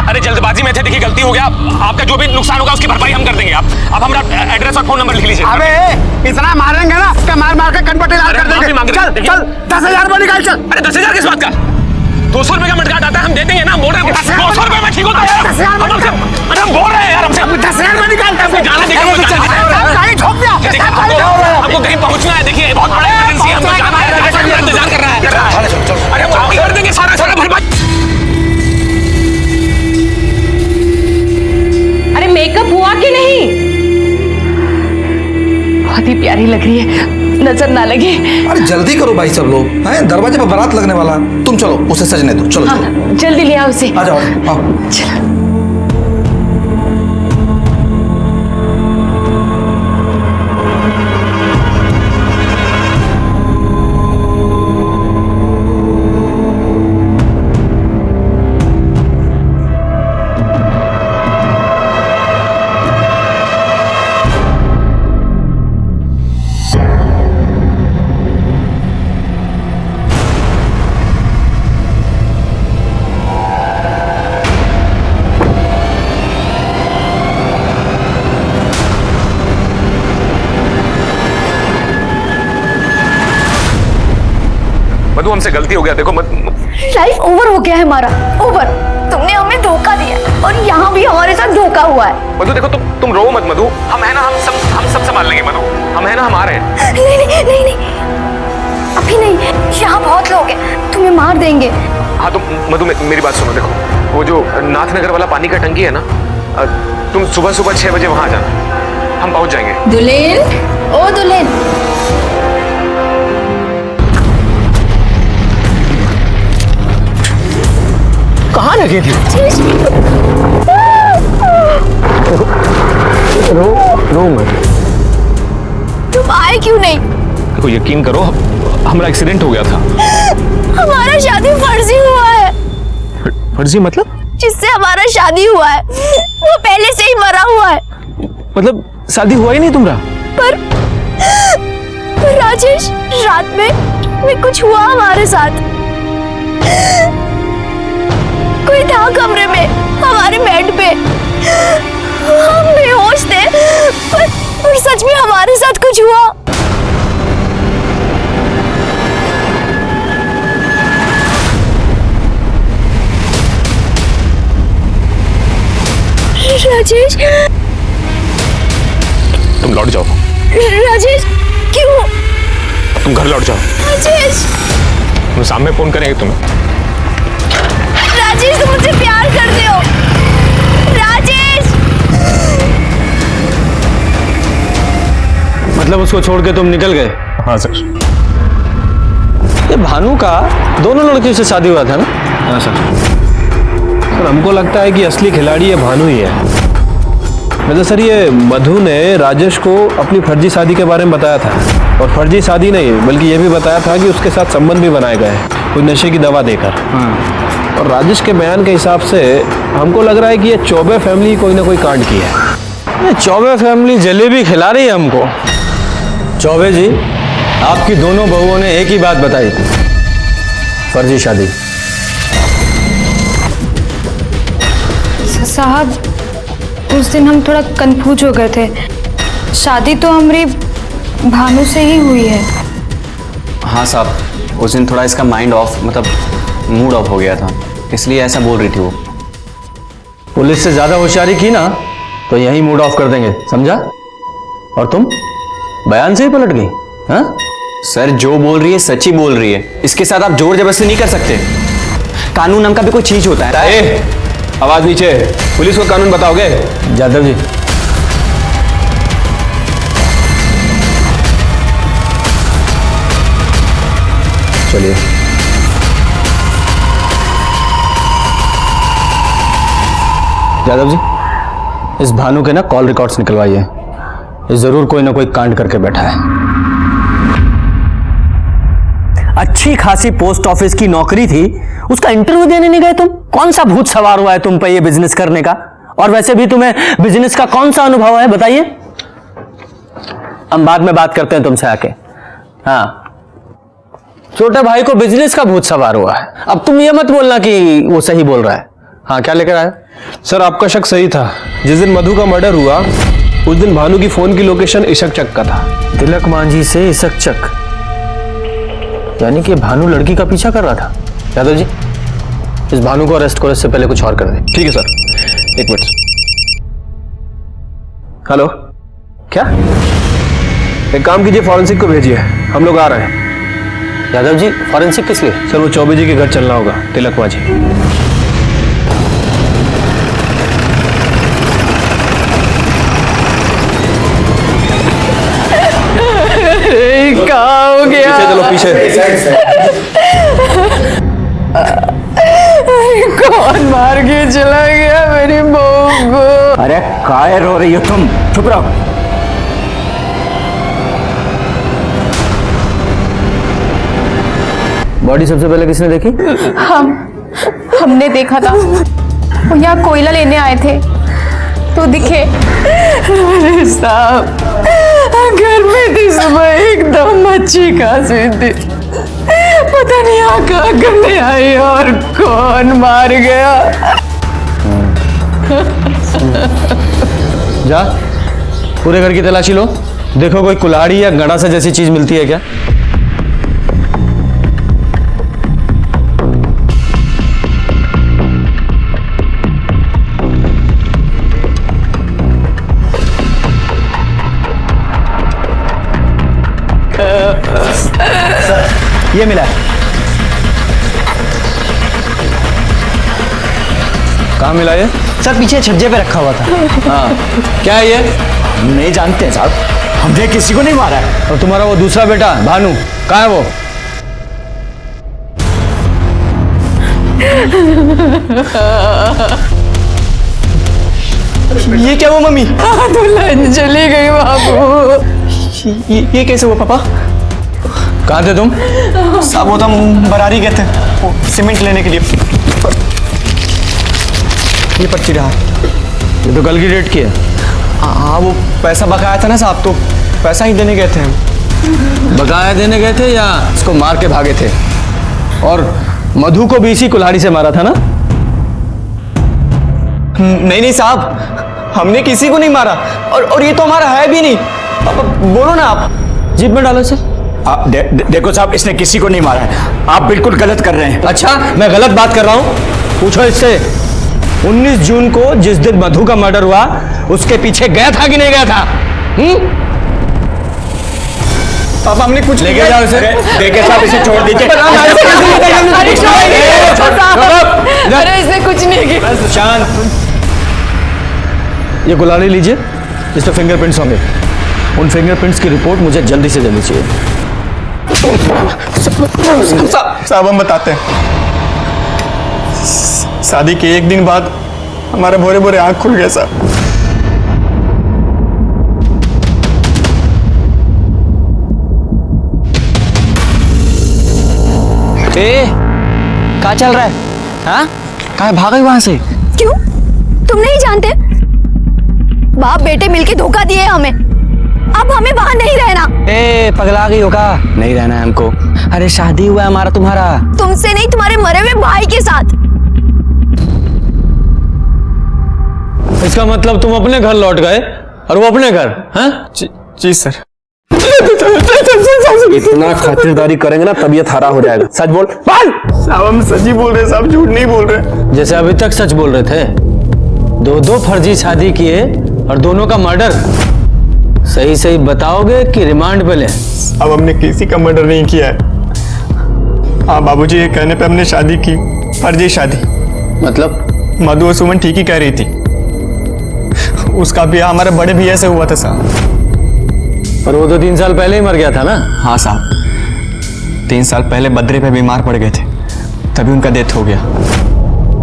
अरे जल्दबाजी में थे, देखिए गलती हो गया। आपका जो भी नुकसान होगा उसकी भरपाई हम कर देंगे। आप हमारा एड्रेस और फोन नंबर लिख लीजिए। अबे इतना मारेंगे ना कि मार के कनपट्टी लाल कर देंगे। चल 10,000 रुपए निकाल। चल। अरे 10,000 किस बात का? 200 रुपए का मटकाट आता है, हम दे देंगे ना। बोल रहे हैं 200 रुपए में ठीक होता है। अरे हम बोल रहे हैं यार, हमसे 10,000 रुपए निकालते हैं। जाना देखिए, हमको कहीं पहुंचना है। देखिए बहुत बड़ा इमरजेंसी है, हमको जाना है, इंतजार कर रहा है। अरे हम कर देंगे सारा भरपाई। अरे मेकअप हुआ कि नहीं? बहुत ही प्यारी लग रही है, नजर ना लगे। अरे जल्दी करो भाई, सब लोग हैं, दरवाजे पर बारात लगने वाला। तुम चलो, उसे सजने दो। चलो चलो जल्दी ले आओ उसे। आ जाओ। चलो। मधु हमसे गलती हो गया, देखो लाइफ ओवर हो गया है हमारा, ओवर। तुमने हमें धोखा दिया और यहाँ भी हमारे साथ धोखा हुआ है। मधु देखो तुम रो मत मधु, हम है ना, हम सब संभाल लेंगे मधु, हम है ना, हम आ रहे हैं। नहीं, अभी नहीं, यहाँ बहुत लोग हैं, तुम्हें मार देंगे। हाँ तो मधु मेरी बात सुनो, देखो वो जो नाथनगर वाला पानी का टंकी है ना, तुम सुबह 6 बजे वहां आ जाना, हम पहुंच जाएंगे। दुल्हन, ओ दुल्हन, कहाँ लगे थे? रो मत। तुम आए क्यों नहीं? देखो यकीन करो, हमारा एक्सीडेंट हो गया था। हमारा शादी फर्जी हुआ है। फर्जी मतलब? जिससे हमारा शादी हुआ है वो पहले से ही मरा हुआ है। मतलब शादी हुआ ही नहीं तुम्हारा? पर राजेश, रात में कुछ हुआ हमारे साथ। कोई था कमरे में हमारे बेड पे, हम बेहोश थे, पर सच में हमारे साथ कुछ हुआ। राजेश, तुम लौट जाओ। राजेश, क्यों? तुम घर लौट जाओ। राजेश, हम शाम में फोन करेंगे तुम्हें। राजेश, तुम मुझसे प्यार करते हो। राजेश, मतलब उसको छोड़ के तुम निकल गए? हाँ सर। ये भानु का दोनों लड़कियों से शादी हुआ था ना? हाँ सर। सर हमको लगता है कि असली खिलाड़ी ये भानु ही है। मतलब सर ये मधु ने राजेश को अपनी फर्जी शादी के बारे में बताया था, और फर्जी शादी नहीं बल्कि ये भी बताया था कि उसके साथ संबंध भी बनाए गए कोई नशे की दवा देकर। और राजेश के बयान के हिसाब से हमको लग रहा है कि ये चौबे फैमिली कोई ना कोई कांड की है। ये चौबे फैमिली जलेबी खिला रही है हमको। चौबे जी, आपकी दोनों बहुओं ने एक ही बात बताई थी, फर्जी शादी। साहब, उस दिन हम थोड़ा कंफ्यूज हो गए थे। शादी तो हमारी भानु से ही हुई है। हाँ साहब, उस दिन थोड़ा इसका माइंड ऑफ, मतलब मूड ऑफ हो गया था, इसलिए ऐसा बोल रही थी वो। पुलिस से ज्यादा होशियारी की ना तो यही मूड ऑफ कर देंगे, समझा? और तुम बयान से ही पलट गई? हाँ सर, जो बोल रही है सच ही बोल रही है, इसके साथ आप जोर जबरदस्ती नहीं कर सकते। कानून नाम का भी कोई चीज होता है। आवाज नीचे, पुलिस को कानून बताओगे? जादव जी, चलिए। यादव जी, इस भानु के ना कॉल रिकॉर्ड्स निकलवाइए, ये जरूर कोई ना कोई कांड करके बैठा है। अच्छी खासी पोस्ट ऑफिस की नौकरी थी, उसका इंटरव्यू देने नहीं गए तुम? कौन सा भूत सवार हुआ है तुम पे ये बिजनेस करने का? और वैसे भी तुम्हें बिजनेस का कौन सा अनुभव है, बताइए? हम बाद में बात करते हैं तुमसे आके। हाँ, छोटे भाई को बिजनेस का भूत सवार हुआ है। अब तुम ये मत बोलना कि वो सही बोल रहा है। हाँ, क्या लेकर आया? सर आपका शक सही था। जिस दिन मधु का मर्डर हुआ उस दिन भानु की फोन की लोकेशन इशक चक का था। तिलक मांझी से इशक चक, यानी कि भानु लड़की का पीछा कर रहा था। यादव जी, इस भानु को अरेस्ट करो, इससे पहले कुछ और कर दे। ठीक है सर, एक मिनट। हेलो, क्या? एक काम कीजिए, फॉरेंसिक को भेजिए, हम लोग आ रहे हैं। यादव जी, फॉरेंसिक किस लिए? सर वो चौबे जी के घर चलना होगा, तिलक मांझी। क्या हो गया? पीछे चलो, पीछे। कौन मार के चला गया मेरी बहू को? अरे काहे रो रही हो तुम? चुप रहो। बॉडी सबसे पहले किसने देखी? हमने देखा था, वो यहाँ कोयला लेने आए थे तो दिखे। अरे साहब, घर में थी, सुबह एकदम अच्छी खासी थी, पता नहीं आका करने आई और कौन मार गया। जा, पूरे घर की तलाशी लो, देखो कोई कुल्हाड़ी या गड़ासा जैसी चीज मिलती है क्या। ये मिला। कहाँ मिला ये? सर पीछे छज्जे पे रखा हुआ था। हाँ, क्या है ये? हम नहीं जानते हैं साहब, हमने किसी को नहीं मारा है। और तुम्हारा वो दूसरा बेटा भानु कहाँ है वो? ये क्या हुआ मम्मी? दुल्हन चली गई बाबू। ये कैसे हुआ पापा? कहाँ थे तुम? साहब वो तो हम बरारी गए थे वो सीमेंट लेने के लिए। ये पर्ची रहा। ये तो कल की डेट की है। हाँ वो पैसा बकाया था ना साहब, तो पैसा ही देने गए थे हम। बकाया देने गए थे या इसको मार के भागे थे? और मधु को भी इसी कुल्हाड़ी से मारा था ना? नहीं साहब, हमने किसी को नहीं मारा और ये तो हमारा है भी नहीं। अब बोलो ना आप। जीप में डालो इसे। देखो साहब, इसने किसी को नहीं मारा है, आप बिल्कुल गलत कर रहे हैं। अच्छा, मैं गलत बात कर रहा हूँ? पूछो इससे। 19 जून को जिस दिन मधु का मर्डर हुआ उसके पीछे गया था कि नहीं गया था? पापा हमने कुछ लेके जाओ इसे। देखे साहब, इसे छोड़ दीजिए। अरे इसने कुछ नहीं किया। शांत। ये कुल्हाड़ी लीजिए, इस पे फिंगरप्रिंट्स होंगे। उन फिंगरप्रिंट्स की रिपोर्ट मुझे जल्दी से जल्दी चाहिए। साहब हम बताते हैं। शादी के एक दिन बाद हमारे भोरे भोरे आंख खुल गए साहब। क्या चल रहा है? हाँ, कहाँ भाग गई वहां से? क्यों? तुम नहीं जानते? बाप बेटे मिलके धोखा दिए हमें। अब हमें वहां नहीं रहना। पगला गई होगा? नहीं रहना है हमको। अरे शादी हुआ है हमारा तुम्हारा। तुमसे नहीं, तुम्हारे मरे हुए भाई के साथ। इसका मतलब तुम अपने घर लौट गए और वो अपने घर? हाँ? जी सर। इतना खातिरदारी करेंगे ना तबीयत हरा हो जाएगा। सच बोल। साहब हम सच ही बोल रहे हैं साहब, झूठ नहीं बोल रहे। जैसे अभी तक सच बोल रहे थे। दो फर्जी शादी किए और दोनों का मर्डर। सही सही बताओगे कि रिमांड पे ले? अब हमने किसी का मर्डर नहीं किया है। हाँ बाबूजी, ये कहने पे हमने शादी की, फर्जी शादी। मतलब? मधु और सुमन ठीक ही कह रही थी। उसका ब्याह हमारे बड़े भैया से हुआ था साहब। पर वो तो 3 साल पहले ही मर गया था ना? हाँ साहब, 3 साल पहले बद्रे पे बीमार पड़ गए थे, तभी उनका डेथ हो गया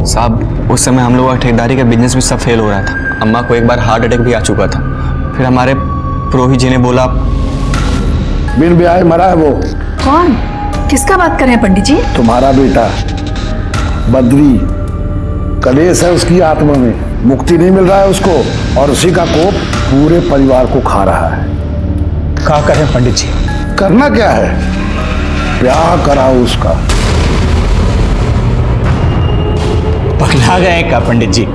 साहब। उस समय हम लोगों का ठेकेदारी का बिजनेस भी सब फेल हो रहा था। अम्मा को एक बार हार्ट अटैक भी आ चुका था। फिर हमारे पुरोहित जी ने बोला बिन ब्याह मरा है वो। कौन? किसका बात कर रहे हैं पंडित जी? तुम्हारा बेटा बद्री। कलेश है उसकी आत्मा में, मुक्ति नहीं मिल रहा है उसको, और उसी का कोप पूरे परिवार को खा रहा है। क्या कर रहे हैं पंडित जी? करना क्या है, ब्याह कराओ उसका। पगला गए क्या पंडित जी?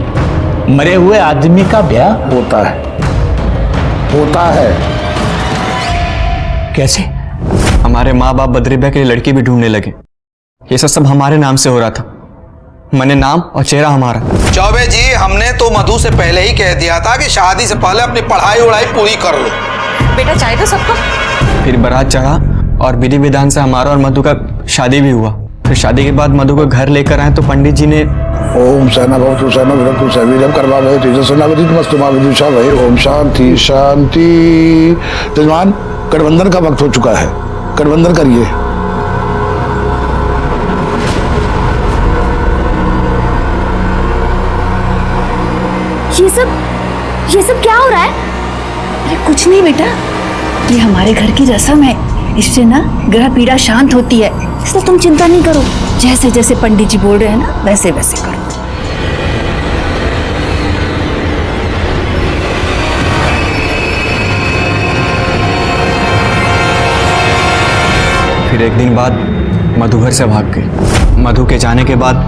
मरे हुए आदमी का ब्याह होता है? होता है। कैसे? हमारे माँ बाप बद्री भैया के लिए लड़की भी ढूंढने लगे। ये सब हमारे नाम से हो रहा था। मैंने नाम और चेहरा हमारा। चौबे जी, हमने तो मधु से पहले ही कह दिया था कि शादी से पहले अपनी पढ़ाई उड़ाई पूरी कर लो। बेटा चाय दो सबको। फिर बारात चढ़ा और विधि विधान से हमारा और मधु का शादी भी हुआ। फिर शादी के बाद मधु को घर लेकर आए तो पंडित जी ने ओम सहना भवतु सहना भवतु सवीरम कर्मा भवे तेजस्विनावधि मस्तु मा विदुषा भवे। ओम शांति शांति। यजमान, गठबंधन का वक्त हो चुका है, गठबंधन करिए। ये सब क्या हो रहा है? अरे कुछ नहीं बेटा, ये हमारे घर की रस्म है। इससे ना ग्रह पीड़ा शांत होती है, इसलिए तुम चिंता नहीं करो। जैसे जैसे पंडित जी बोल रहे हैं ना, वैसे वैसे करो। फिर एक दिन बाद मधु घर से भाग गई। मधु के जाने के बाद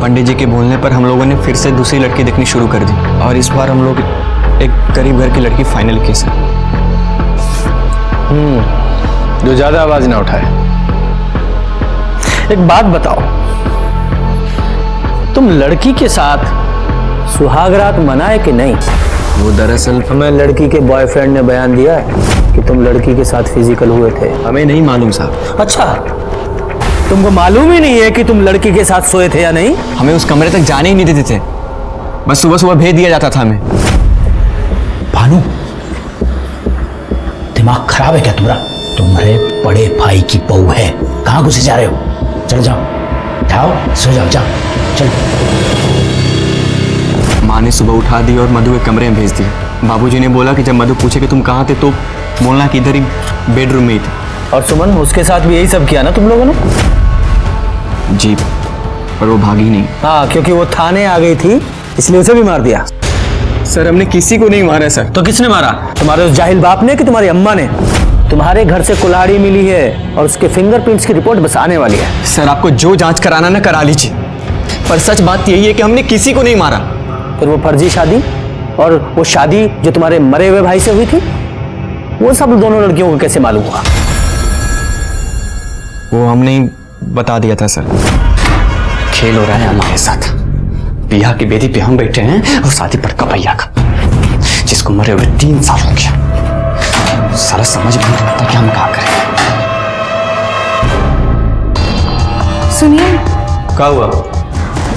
पंडित जी के बोलने पर हम लोगों ने फिर से दूसरी लड़की देखनी शुरू कर दी और इस बार हम लोग एक गरीब घर की लड़की फाइनल की सर। जो ज्यादा आवाज ना उठाए। एक बात बताओ, तुम लड़की के साथ सुहागरात मनाए कि नहीं? वो दरअसल हमें लड़की के बॉयफ्रेंड ने बयान दिया है कि तुम लड़की के साथ फिजिकल हुए थे? हमें नहीं मालूम साहब। अच्छा, तुमको मालूम ही नहीं है कि तुम लड़की के साथ सोए थे या नहीं? हमें उस कमरे तक जाने ही नहीं देते थे, बस सुबह सुबह भेज दिया जाता था हमें। भानु, दिमाग खराब है क्या तुम्हारा? तुम्हारे बड़े भाई की बहू है, कहाँ घुसे जा रहे हो? चलो जाओ जाओ, सो जाओ, जाओ चलो। माँ ने सुबह उठा दी और मधु के कमरे में भेज दिया। बाबूजी ने बोला कि जब मधु पूछे कि तुम कहाँ थे तो बोलना कि इधर ही बेडरूम में ही थे। और सुमन, उसके साथ भी यही सब किया ना तुम लोगों ने? जी, पर वो भागी नहीं। हाँ, क्योंकि वो थाने आ गई थी इसलिए उसे भी मार दिया। सर हमने किसी को नहीं मारा सर। तो किसने मारा? तुम्हारे उस जाहिल बाप ने कि तुम्हारी अम्मा ने? तुम्हारे घर से कुल्हाड़ी मिली है और उसके फिंगरप्रिंट्स की रिपोर्ट बस आने वाली है। सर आपको जो जांच कराना ना करा लीजिए, पर सच बात यही है कि हमने किसी को नहीं मारा। फिर वो फर्जी शादी और वो शादी जो तुम्हारे मरे हुए भाई से हुई थी, वो सब दोनों लड़कियों को कैसे मालूम हुआ? वो हमने बता दिया था सर। खेल हो रहा है हमारे साथ। बियाह की बेदी पे हम बैठे हैं और शादी पर कपैया का, जिसको मरे हुए 3 साल हो गया। सारा समझ में नहीं आता कि हम क्या करें। सुनिए, क्या हुआ?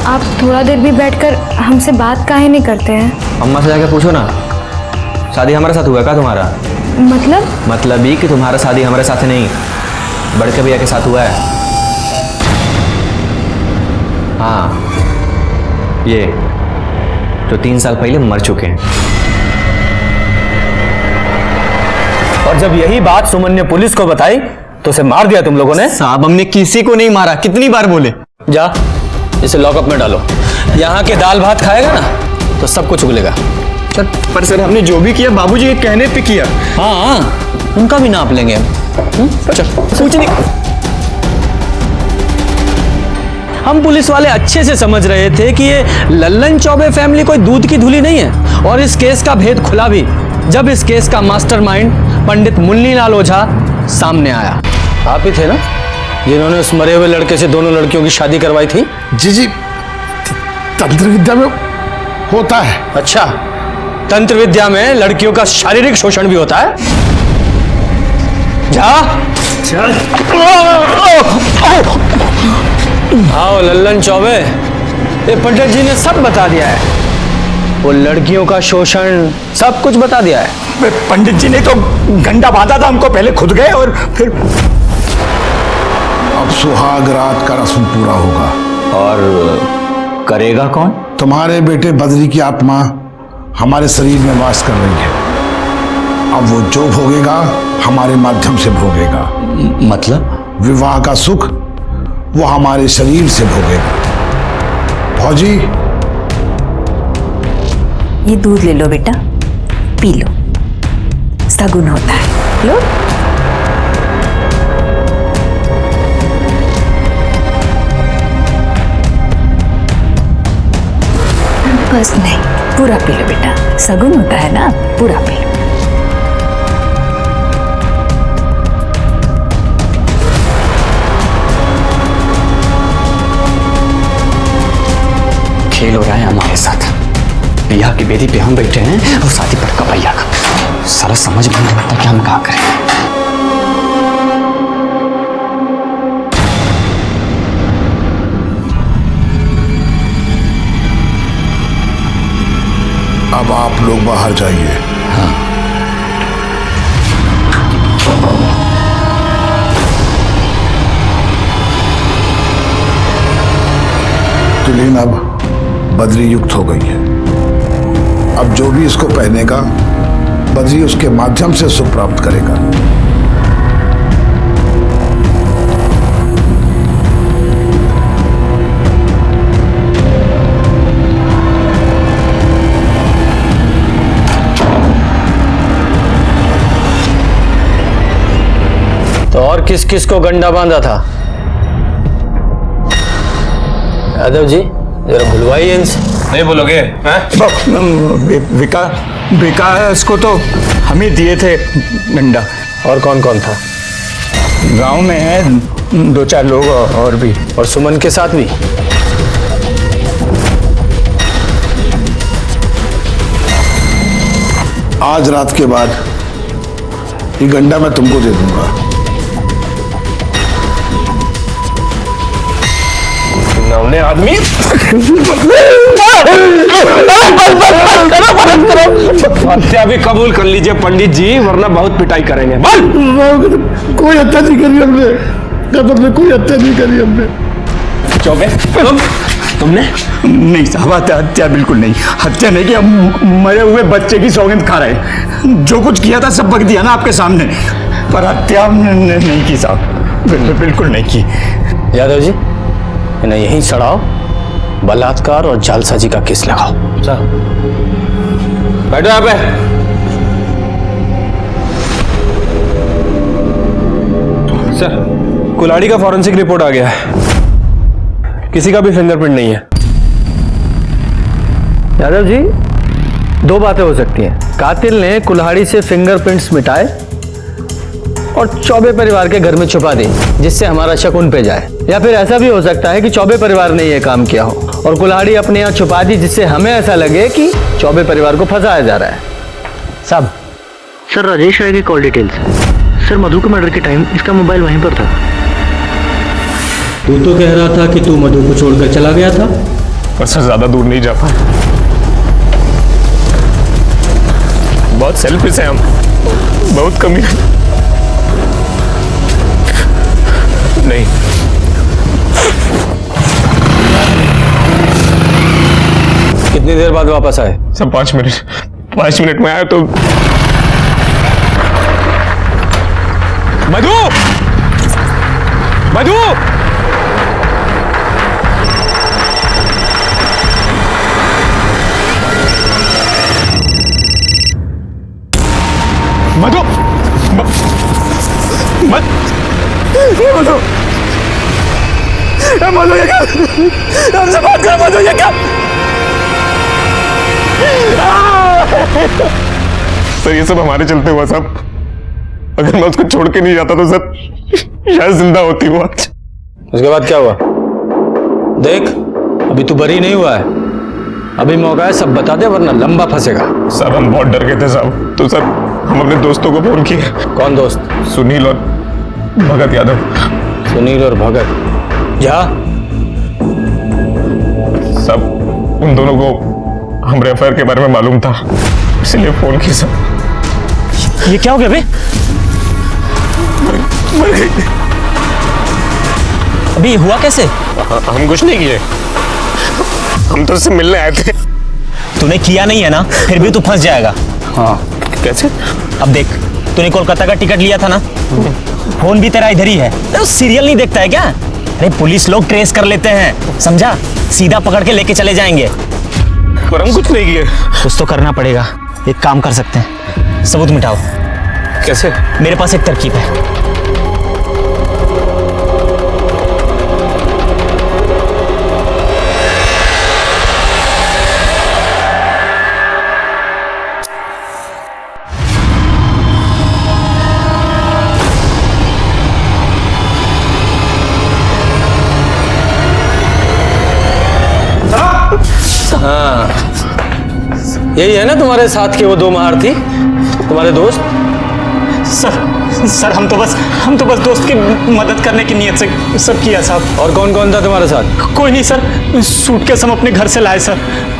आप थोड़ा देर भी बैठकर हमसे बात काहे नहीं करते हैं? अम्मा से जाके पूछो ना, शादी हमारे साथ हुआ क्या तुम्हारा? मतलब ही कि तुम्हारा शादी हमारे साथ नहीं, बड़के भैया के साथ हुआ है। हाँ, ये जो 3 साल पहले मर चुके हैं। और जब यही बात सुमन ने पुलिस को बताई तो उसे मार दिया तुम लोगों ने? साहब हमने किसी को नहीं मारा, कितनी बार बोले। जा, इसे लॉकअप में डालो। यहाँ के दाल भात खाएगा ना तो सब कुछ उगलेगा। सर, पर सर हमने जो भी किया बाबूजी के कहने पे किया। हाँ, उनका भी नाप लेंगे हम। चल, कुछ नहीं। हम पुलिस वाले अच्छे से समझ रहे थे कि ये लल्लन चौबे फैमिली कोई दूध की धुली नहीं है, और इस केस का भेद खुला भी जब इस केस का मास्टरमाइंड पंडित मुन्नीलाल ओझा सामने आया। आप ही थे ना जिन्होंने उस मरे हुए लड़के से दोनों लड़कियों की शादी करवाई थी? जी, तंत्र विद्या में होता है। अच्छा, तंत्र विद्या में लड़कियों का शारीरिक शोषण भी होता है? जा, चल। आओ लल्लन चौबे, ये पंडित जी ने सब बता दिया है। वो लड़कियों का शोषण सब कुछ बता दिया है। पंडित जी ने तो गंडा बांधा था हमको, पहले खुद गए और फिर। अब सुहाग रात का रस्म पूरा होगा। और करेगा कौन? तुम्हारे बेटे बद्री की आत्मा हमारे शरीर में वास कर रही है। अब वो जो भोगेगा हमारे माध्यम से भोगेगा। मतलब? विवाह का सुख वो हमारे शरीर से भोगेगा। फौजी, ये दूध ले लो बेटा, पी लो, सगुन होता है। लो। बस नहीं, पूरा पी लो बेटा, सगुन होता है ना, पूरा पी लो। खेल हो रहा है हमारे साथ। बियाह की बेदी पे हम बैठे हैं और शादी पर कपैया का। सारा समझ में नहीं आता कि हम क्या करें। अब आप लोग बाहर जाइए। हाँ। तुलीन अब बद्री युक्त हो गई है। अब जो भी इसको पहनेगा बद्री उसके माध्यम से सुख प्राप्त करेगा। तो और किस किस को गंडा बांधा था? यादव जी, जरा बुलवाइए इनसे। नहीं बोलोगे? विकास को तो हम ही दिए थे गंडा। और कौन कौन था? गांव में है 2-4 लोग और भी। और सुमन के साथ भी? आज रात के बाद ये गंडा मैं तुमको दे दूंगा। नौने आदमी हत्या भी कबूल कर लीजिए पंडित जी, वरना बहुत पिटाई करेंगे। कोई हत्या नहीं करी हमने, कसम से कोई हत्या नहीं करी हमने। चौबे तुमने? नहीं साहब, हत्या बिल्कुल नहीं, हत्या नहीं किया। मरे हुए बच्चे की सौगंध खा रहे। जो कुछ किया था सब बक दिया ना आपके सामने, पर हत्या नहीं की साहब, बिल्कुल नहीं की। यादव जी, इन्हें यहीं चढ़ाओ, बलात्कार और जालसाजी का केस लगाओ। बैठो यहाँ पे। सर, कुल्हाड़ी का फॉरेंसिक रिपोर्ट आ गया है, किसी का भी फिंगरप्रिंट नहीं है। यादव जी, दो बातें हो सकती हैं। कातिल ने कुल्हाड़ी से फिंगरप्रिंट्स मिटाए और चौबे परिवार के घर में छुपा दी, जिससे हमारा शक उन पे जाए। या फिर ऐसा भी हो सकता है कि चौबे परिवार ने यह काम किया हो और कुल्हाड़ी अपने यहाँ छुपा दी, जिससे हमें ऐसा लगे कि चौबे परिवार को फंसाया जा रहा है। साहब, सर राजेश राय की कॉल डिटेल्स। सर मधु के मर्डर के टाइम इसका मोबाइल वहीं पर था। तू तो कह रहा था कि तू मधु को छोड़कर चला गया था। पर सर ज्यादा दूर नहीं जा पाए, बहुत सेल्फिश है हम, बहुत कमी नहीं। कितनी देर बाद वापस आए? सब 5 मिनट में आया तो मधु मधु मधु मधु ये क्या? हमसे बात करो मधु, ये क्या? सर ये सब हमारे चलते हुआ सब, अगर मैं उसको छोड़ के नहीं जाता तो सर शायद जिंदा होती वो आज। उसके बाद क्या हुआ? देख, अभी तू बरी नहीं हुआ है, अभी मौका है, सब बता दे वरना लंबा फंसेगा। सर हम बहुत डर गए थे साहब, तो सर हम अपने दोस्तों को फोन किए। कौन दोस्त? सुनील और भगत यादव। सुनील और भगत, जा। सब उन दोनों को हमारे अफेयर के बारे में मालूम था, इसलिए फोन किया सर। ये क्या हो गया बे? मर गई। अभी हुआ कैसे? हम कुछ नहीं किए, हम तो उससे मिलने आए थे। तूने किया नहीं है ना, फिर भी तू फंस जाएगा। हाँ कैसे? अब देख, तूने कोलकाता का टिकट लिया था ना, फोन भी तेरा इधर ही है। तो सीरियल नहीं देखता है क्या? अरे पुलिस लोग ट्रेस कर लेते हैं, समझा? सीधा पकड़ के लेके चले जाएंगे। पर हम कुछ नहीं किए। कुछ तो करना पड़ेगा। एक काम कर सकते हैं, सबूत मिटाओ। कैसे? मेरे पास एक तरकीब है। हाँ, यही है ना तुम्हारे साथ के वो दो महारथी, तुम्हारे दोस्त? सर हम तो बस दोस्त की मदद करने की नियत से सब किया साहब। और कौन कौन था तुम्हारे साथ? कोई नहीं सर, सूटकेस हम अपने घर से लाए सर,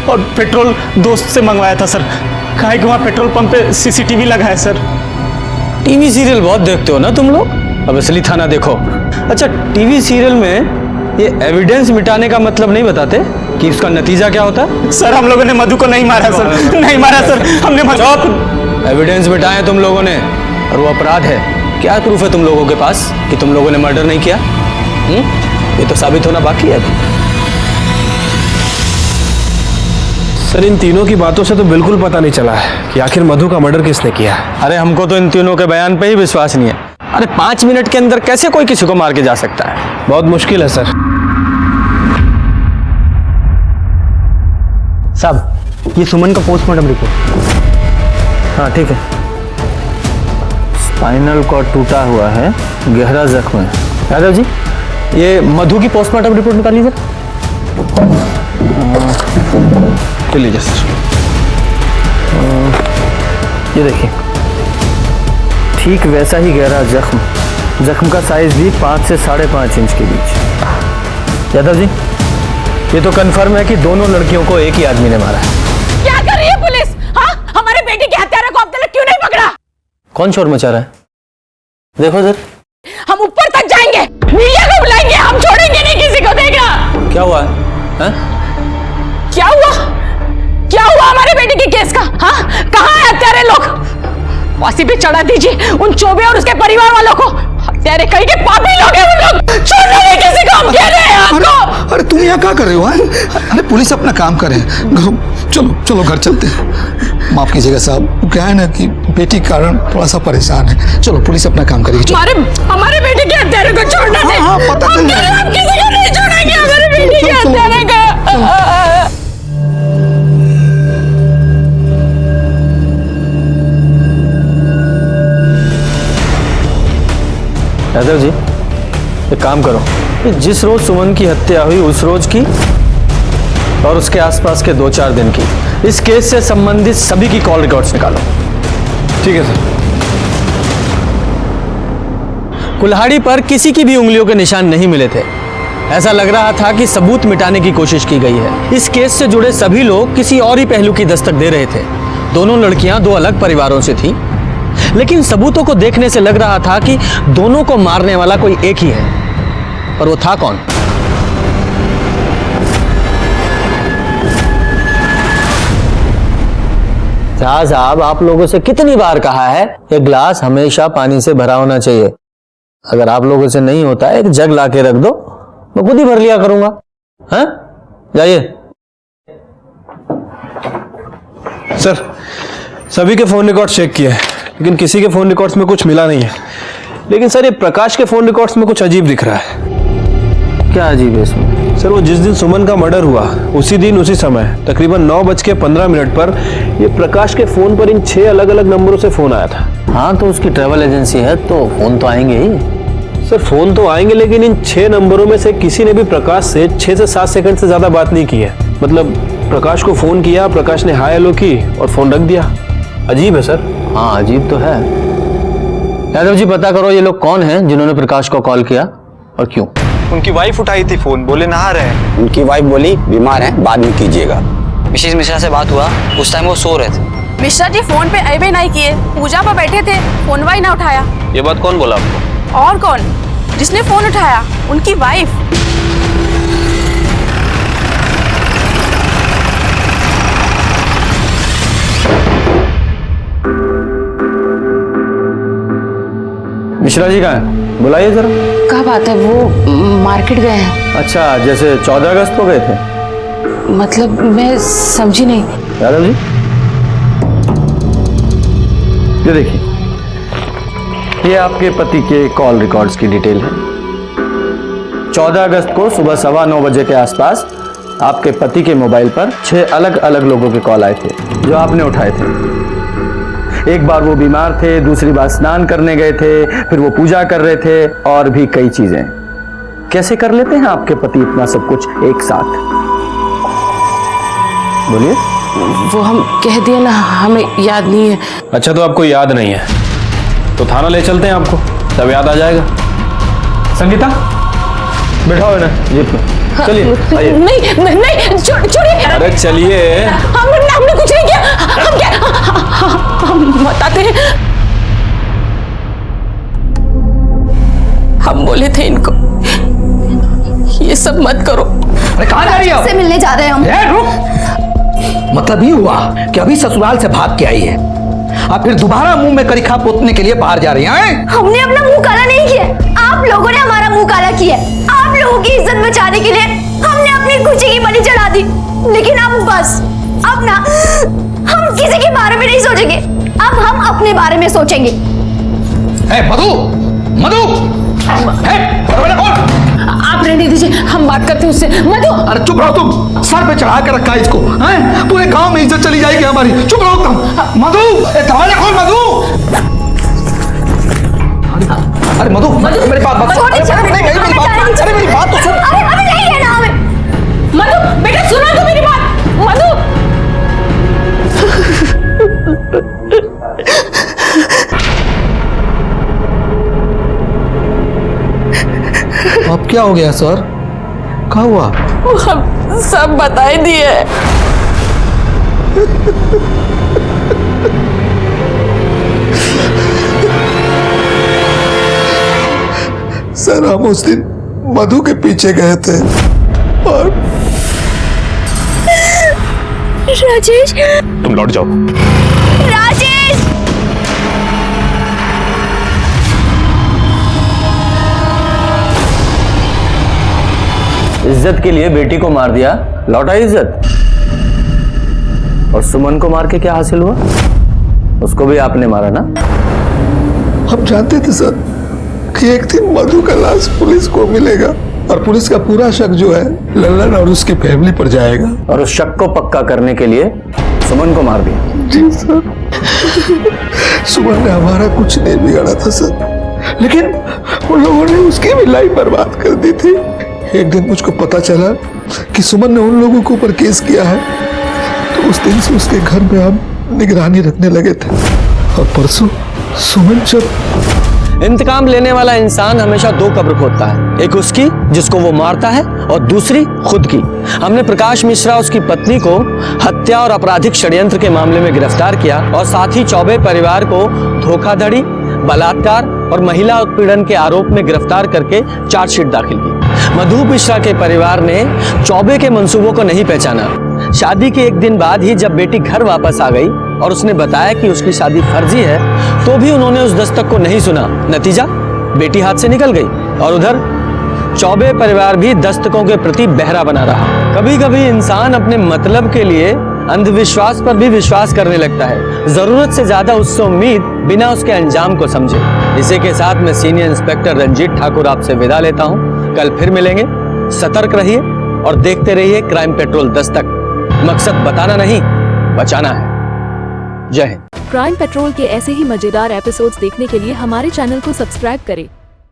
और पेट्रोल दोस्त से मंगवाया था सर। काहे कि वहाँ पेट्रोल पंप पे सीसीटीवी लगा है सर। टीवी सीरियल बहुत देखते हो ना तुम लोग, अब असली थाना देखो। अच्छा, टीवी सीरियल में ये एविडेंस मिटाने का मतलब नहीं बताते कि इसका नतीजा क्या होता है? सर हम लोगों ने मधु को नहीं मारा सर, नहीं मारा सर, हमने मधु। एविडेंस मिटाए तुम लोगों ने और वो अपराध है। क्या प्रूफ है तुम लोगों के पास कि तुम लोगों ने मर्डर नहीं किया? ये तो साबित होना बाकी है अभी। सर इन तीनों की बातों से तो बिल्कुल पता नहीं चला है कि आखिर मधु का मर्डर किसने किया। अरे हमको तो इन तीनों के बयान पे ही विश्वास नहीं है। अरे 5 मिनट के अंदर कैसे कोई किसी को मार के जा सकता है? बहुत मुश्किल है सर। साहब, ये सुमन का पोस्टमार्टम रिपोर्ट। हाँ ठीक है। स्पाइनल कॉर्ड टूटा हुआ है, गहरा जख्म है। यादव जी, ये मधु की पोस्टमार्टम रिपोर्ट निकाल लीजिए। लीजिए सर, ये देखिए। ठीक वैसा ही गहरा जख्म का साइज भी 5 से 5.5 इंच के बीच। यादव जी, ये तो कंफर्म है कि दोनों लड़कियों को एक ही आदमी ने मारा है। क्या कर रही है पुलिस? हाँ, हमारे बेटे के हत्यारे को अब तक क्यों नहीं पकड़ा? कौन शोर मचा रहा है? देखो सर, हम ऊपर तक जाएंगे, मीडिया को बुलाएंगे, हम छोड़ेंगे नहीं किसी को। देखना क्या हुआ है? क्या हुआ? क्या हुआ हमारे बेटे के केस का? हाँ, कहाँ है हत्यारे लोग? फांसी पे चढ़ा दीजिए उन चौबे और उसके परिवार वालों को। हत्यारे कहीं के पापी लोग हैं वो लोग। छोड़ना नहीं किसी को, हम कह रहे हैं आपको। अरे तुम यहाँ क्या कर रहे हो? अरे पुलिस अपना काम करे। चलो चलो घर चलते हैं। माफ कीजिएगा साहब, क्या है ना कि बेटी के कारण थोड़ा सा परेशान है। चलो पुलिस अपना काम करेगी। हमारे बेटे के हत्यारे को छोड़ना नहीं। हाँ, पता चल जाएगा। हम किसी को नहीं छोड़ेंगे हमारे बेटे के हत्यारे को। यादव जी, एक काम करो, जिस रोज सुमन की हत्या हुई उस रोज की और उसके आसपास के 2-4 दिन की इस केस से संबंधित सभी की कॉल रिकॉर्ड्स निकालो। ठीक है सर। कुल्हाड़ी पर किसी की भी उंगलियों के निशान नहीं मिले थे। ऐसा लग रहा था कि सबूत मिटाने की कोशिश की गई है। इस केस से जुड़े सभी लोग किसी और ही पहलू की दस्तक दे रहे थे। दोनों लड़कियां 2 अलग परिवारों से थीं, लेकिन सबूतों को देखने से लग रहा था कि दोनों को मारने वाला कोई एक ही है। पर वो था कौन? शाह साहब, आप लोगों से कितनी बार कहा है ये ग्लास हमेशा पानी से भरा होना चाहिए। अगर आप लोगों से नहीं होता है, एक जग ला के रख दो, मैं खुद ही भर लिया करूंगा। हाँ, जाइए। सर, सभी के फोन रिकॉर्ड चेक किए हैं, लेकिन किसी के फोन रिकॉर्ड्स में कुछ मिला नहीं है। लेकिन सर, ये प्रकाश के फोन रिकॉर्ड्स में कुछ अजीब दिख रहा है। क्या अजीब है इसमें? सर, वो जिस दिन सुमन का मर्डर हुआ उसी दिन उसी समय तकरीबन 9:15 पर ये प्रकाश के फोन पर इन 6 अलग अलग नंबरों से फोन आया था। हाँ, तो उसकी ट्रैवल एजेंसी है तो फोन तो आएंगे ही। सर, फोन तो आएंगे, लेकिन इन 6 नंबरों में से किसी ने भी प्रकाश से 6 से 7 सेकंड से ज्यादा बात नहीं की है। मतलब प्रकाश को फोन किया, प्रकाश ने हाय हेलो की और फोन रख दिया। अजीब है सर। हाँ, अजीब तो है। यादव जी, पता करो ये लोग कौन हैं जिन्होंने प्रकाश को कॉल किया और क्यों। उनकी वाइफ उठाई थी फोन, बोले नहा रहे हैं। उनकी वाइफ बोली बीमार हैं, बाद में कीजिएगा। मिसेज मिश्रा से बात हुआ, उस टाइम वो सो रहे थे। मिश्रा जी फोन पे अबे नहीं किए, पूजा पर बैठे थे, फोन वाई ना उठाया। ये बात कौन बोला आपको? और कौन? जिसने फोन उठाया, उनकी वाइफ। मिश्रा जी कहाँ है? बुलाइए जरा। क्या बात है? वो मार्केट गए हैं। अच्छा, जैसे 14 अगस्त को गए थे? मतलब मैं समझी नहीं। यादव जी, ये देखिए, ये आपके पति के कॉल रिकॉर्ड्स की डिटेल है। 14 अगस्त को सुबह 9:15 बजे के आसपास आपके पति के मोबाइल पर 6 अलग अलग लोगों के कॉल आए थे जो आपने उठाए थे। एक बार वो बीमार थे, दूसरी बार स्नान करने गए थे, फिर वो पूजा कर रहे थे और भी कई चीजें। कैसे कर लेते हैं आपके पति इतना सब कुछ एक साथ? बोलिए। वो हम कह दिए ना, हमें याद नहीं है। अच्छा, तो आपको याद नहीं है तो थाना ले चलते हैं आपको, तब याद आ जाएगा। संगीता, बैठाओ ना जीप में। चलिए, आइए। नहीं, छोड़िए। अरे चलिए। हमने कुछ नहीं किया। हम क्या? हम बताते हैं। हम बोले थे इनको ये सब मत करो। अरे कहाँ जा रही हो? से मिलने जा रहे हैं हम। रुक। मतलब ये हुआ कि अभी ससुराल से भाग के आई है, अब फिर दोबारा मुंह में करिखा पोतने के लिए बाहर जा रही हैं? हमने अपना मुंह काला नहीं किया, आप लोगों ने हमारा मुंह काला किया। आप लोगों की इज्जत बचाने के लिए हमने अपनी खुशी की बलि चढ़ा दी। लेकिन अब बस, अब ना हम किसी के बारे में नहीं सोचेंगे, अब हम अपने बारे में सोचेंगे। मधु, मधु, कौन? आप रहने दीजिए, हम बात करते हैं उससे। मधु, अरे चुप रहो तुम, सर पे चढ़ा के रखा है इसको, हैं? पूरे गांव में इज्जत चली जाएगी हमारी। चुप रहो तुम। मधु, दरवाजा खोल मधु। अरे मधु, मेरी बात मत सुन। अरे मेरी बात तो सुन। अरे नहीं है ना हमें। मधु बेटा, सुनो तो मेरी बात। मधु, क्या हो गया सर? क्या हुआ? वो हम सब बता ही दिए। सर हम उस दिन मधु के पीछे गए थे और राजेश, तुम लौट जाओ। राजेश! इज्जत के लिए बेटी को मार दिया, लौटा इज्जत। और सुमन को मार के क्या हासिल हुआ? उसको भी आपने मारा ना? हम जानते थे सर कि एक दिन मधु का लाश पुलिस को मिलेगा और पुलिस का पूरा शक जो है लल्लन और उसकी फैमिली पर जाएगा। और उस शक को पक्का करने के लिए सुमन को मार दिया। जी सर, सुमन ने हमारा कुछ नहीं बिगाड़ा था सर, लेकिन उन लोगों ने उसकी भी लाइफ बर्बाद कर दी थी। एक दिन मुझको पता चला कि सुमन ने उन लोगों के ऊपर केस किया है, तो उस दिन से उसके घर में हम निगरानी रखने लगे थे। और परसों सुमन जब इंतकाम लेने वाला इंसान हमेशा दो कब्र खोदता है, एक उसकी जिसको वो मारता है और दूसरी खुद की। हमने प्रकाश मिश्रा उसकी पत्नी को हत्या और आपराधिक षड्यंत्र के मामले में गिरफ्तार किया और साथ ही चौबे परिवार को धोखाधड़ी, बलात्कार और महिला उत्पीड़न के आरोप में गिरफ्तार करके चार्जशीट दाखिल की। मधु मिश्रा के परिवार ने चौबे के मंसूबों को नहीं पहचाना। शादी के एक दिन बाद ही जब बेटी घर वापस आ गई और उसने बताया कि उसकी शादी फर्जी है, तो भी उन्होंने उस दस्तक को नहीं सुना। नतीजा, बेटी हाथ से निकल गई और उधर चौबे परिवार भी दस्तकों के प्रति बहरा बना रहा। कभी कभी इंसान अपने मतलब के लिए अंधविश्वास पर भी विश्वास करने लगता है, जरूरत से ज्यादा उससे उम्मीद बिना उसके अंजाम को समझे। इसी के साथ मैं सीनियर इंस्पेक्टर रंजीत ठाकुर आपसे विदा लेता हूँ। कल फिर मिलेंगे। सतर्क रहिए और देखते रहिए क्राइम पेट्रोल दस्तक। मकसद बताना नहीं, बचाना है। जय हिंद। क्राइम पेट्रोल के ऐसे ही मजेदार एपिसोड्स देखने के लिए हमारे चैनल को सब्सक्राइब करें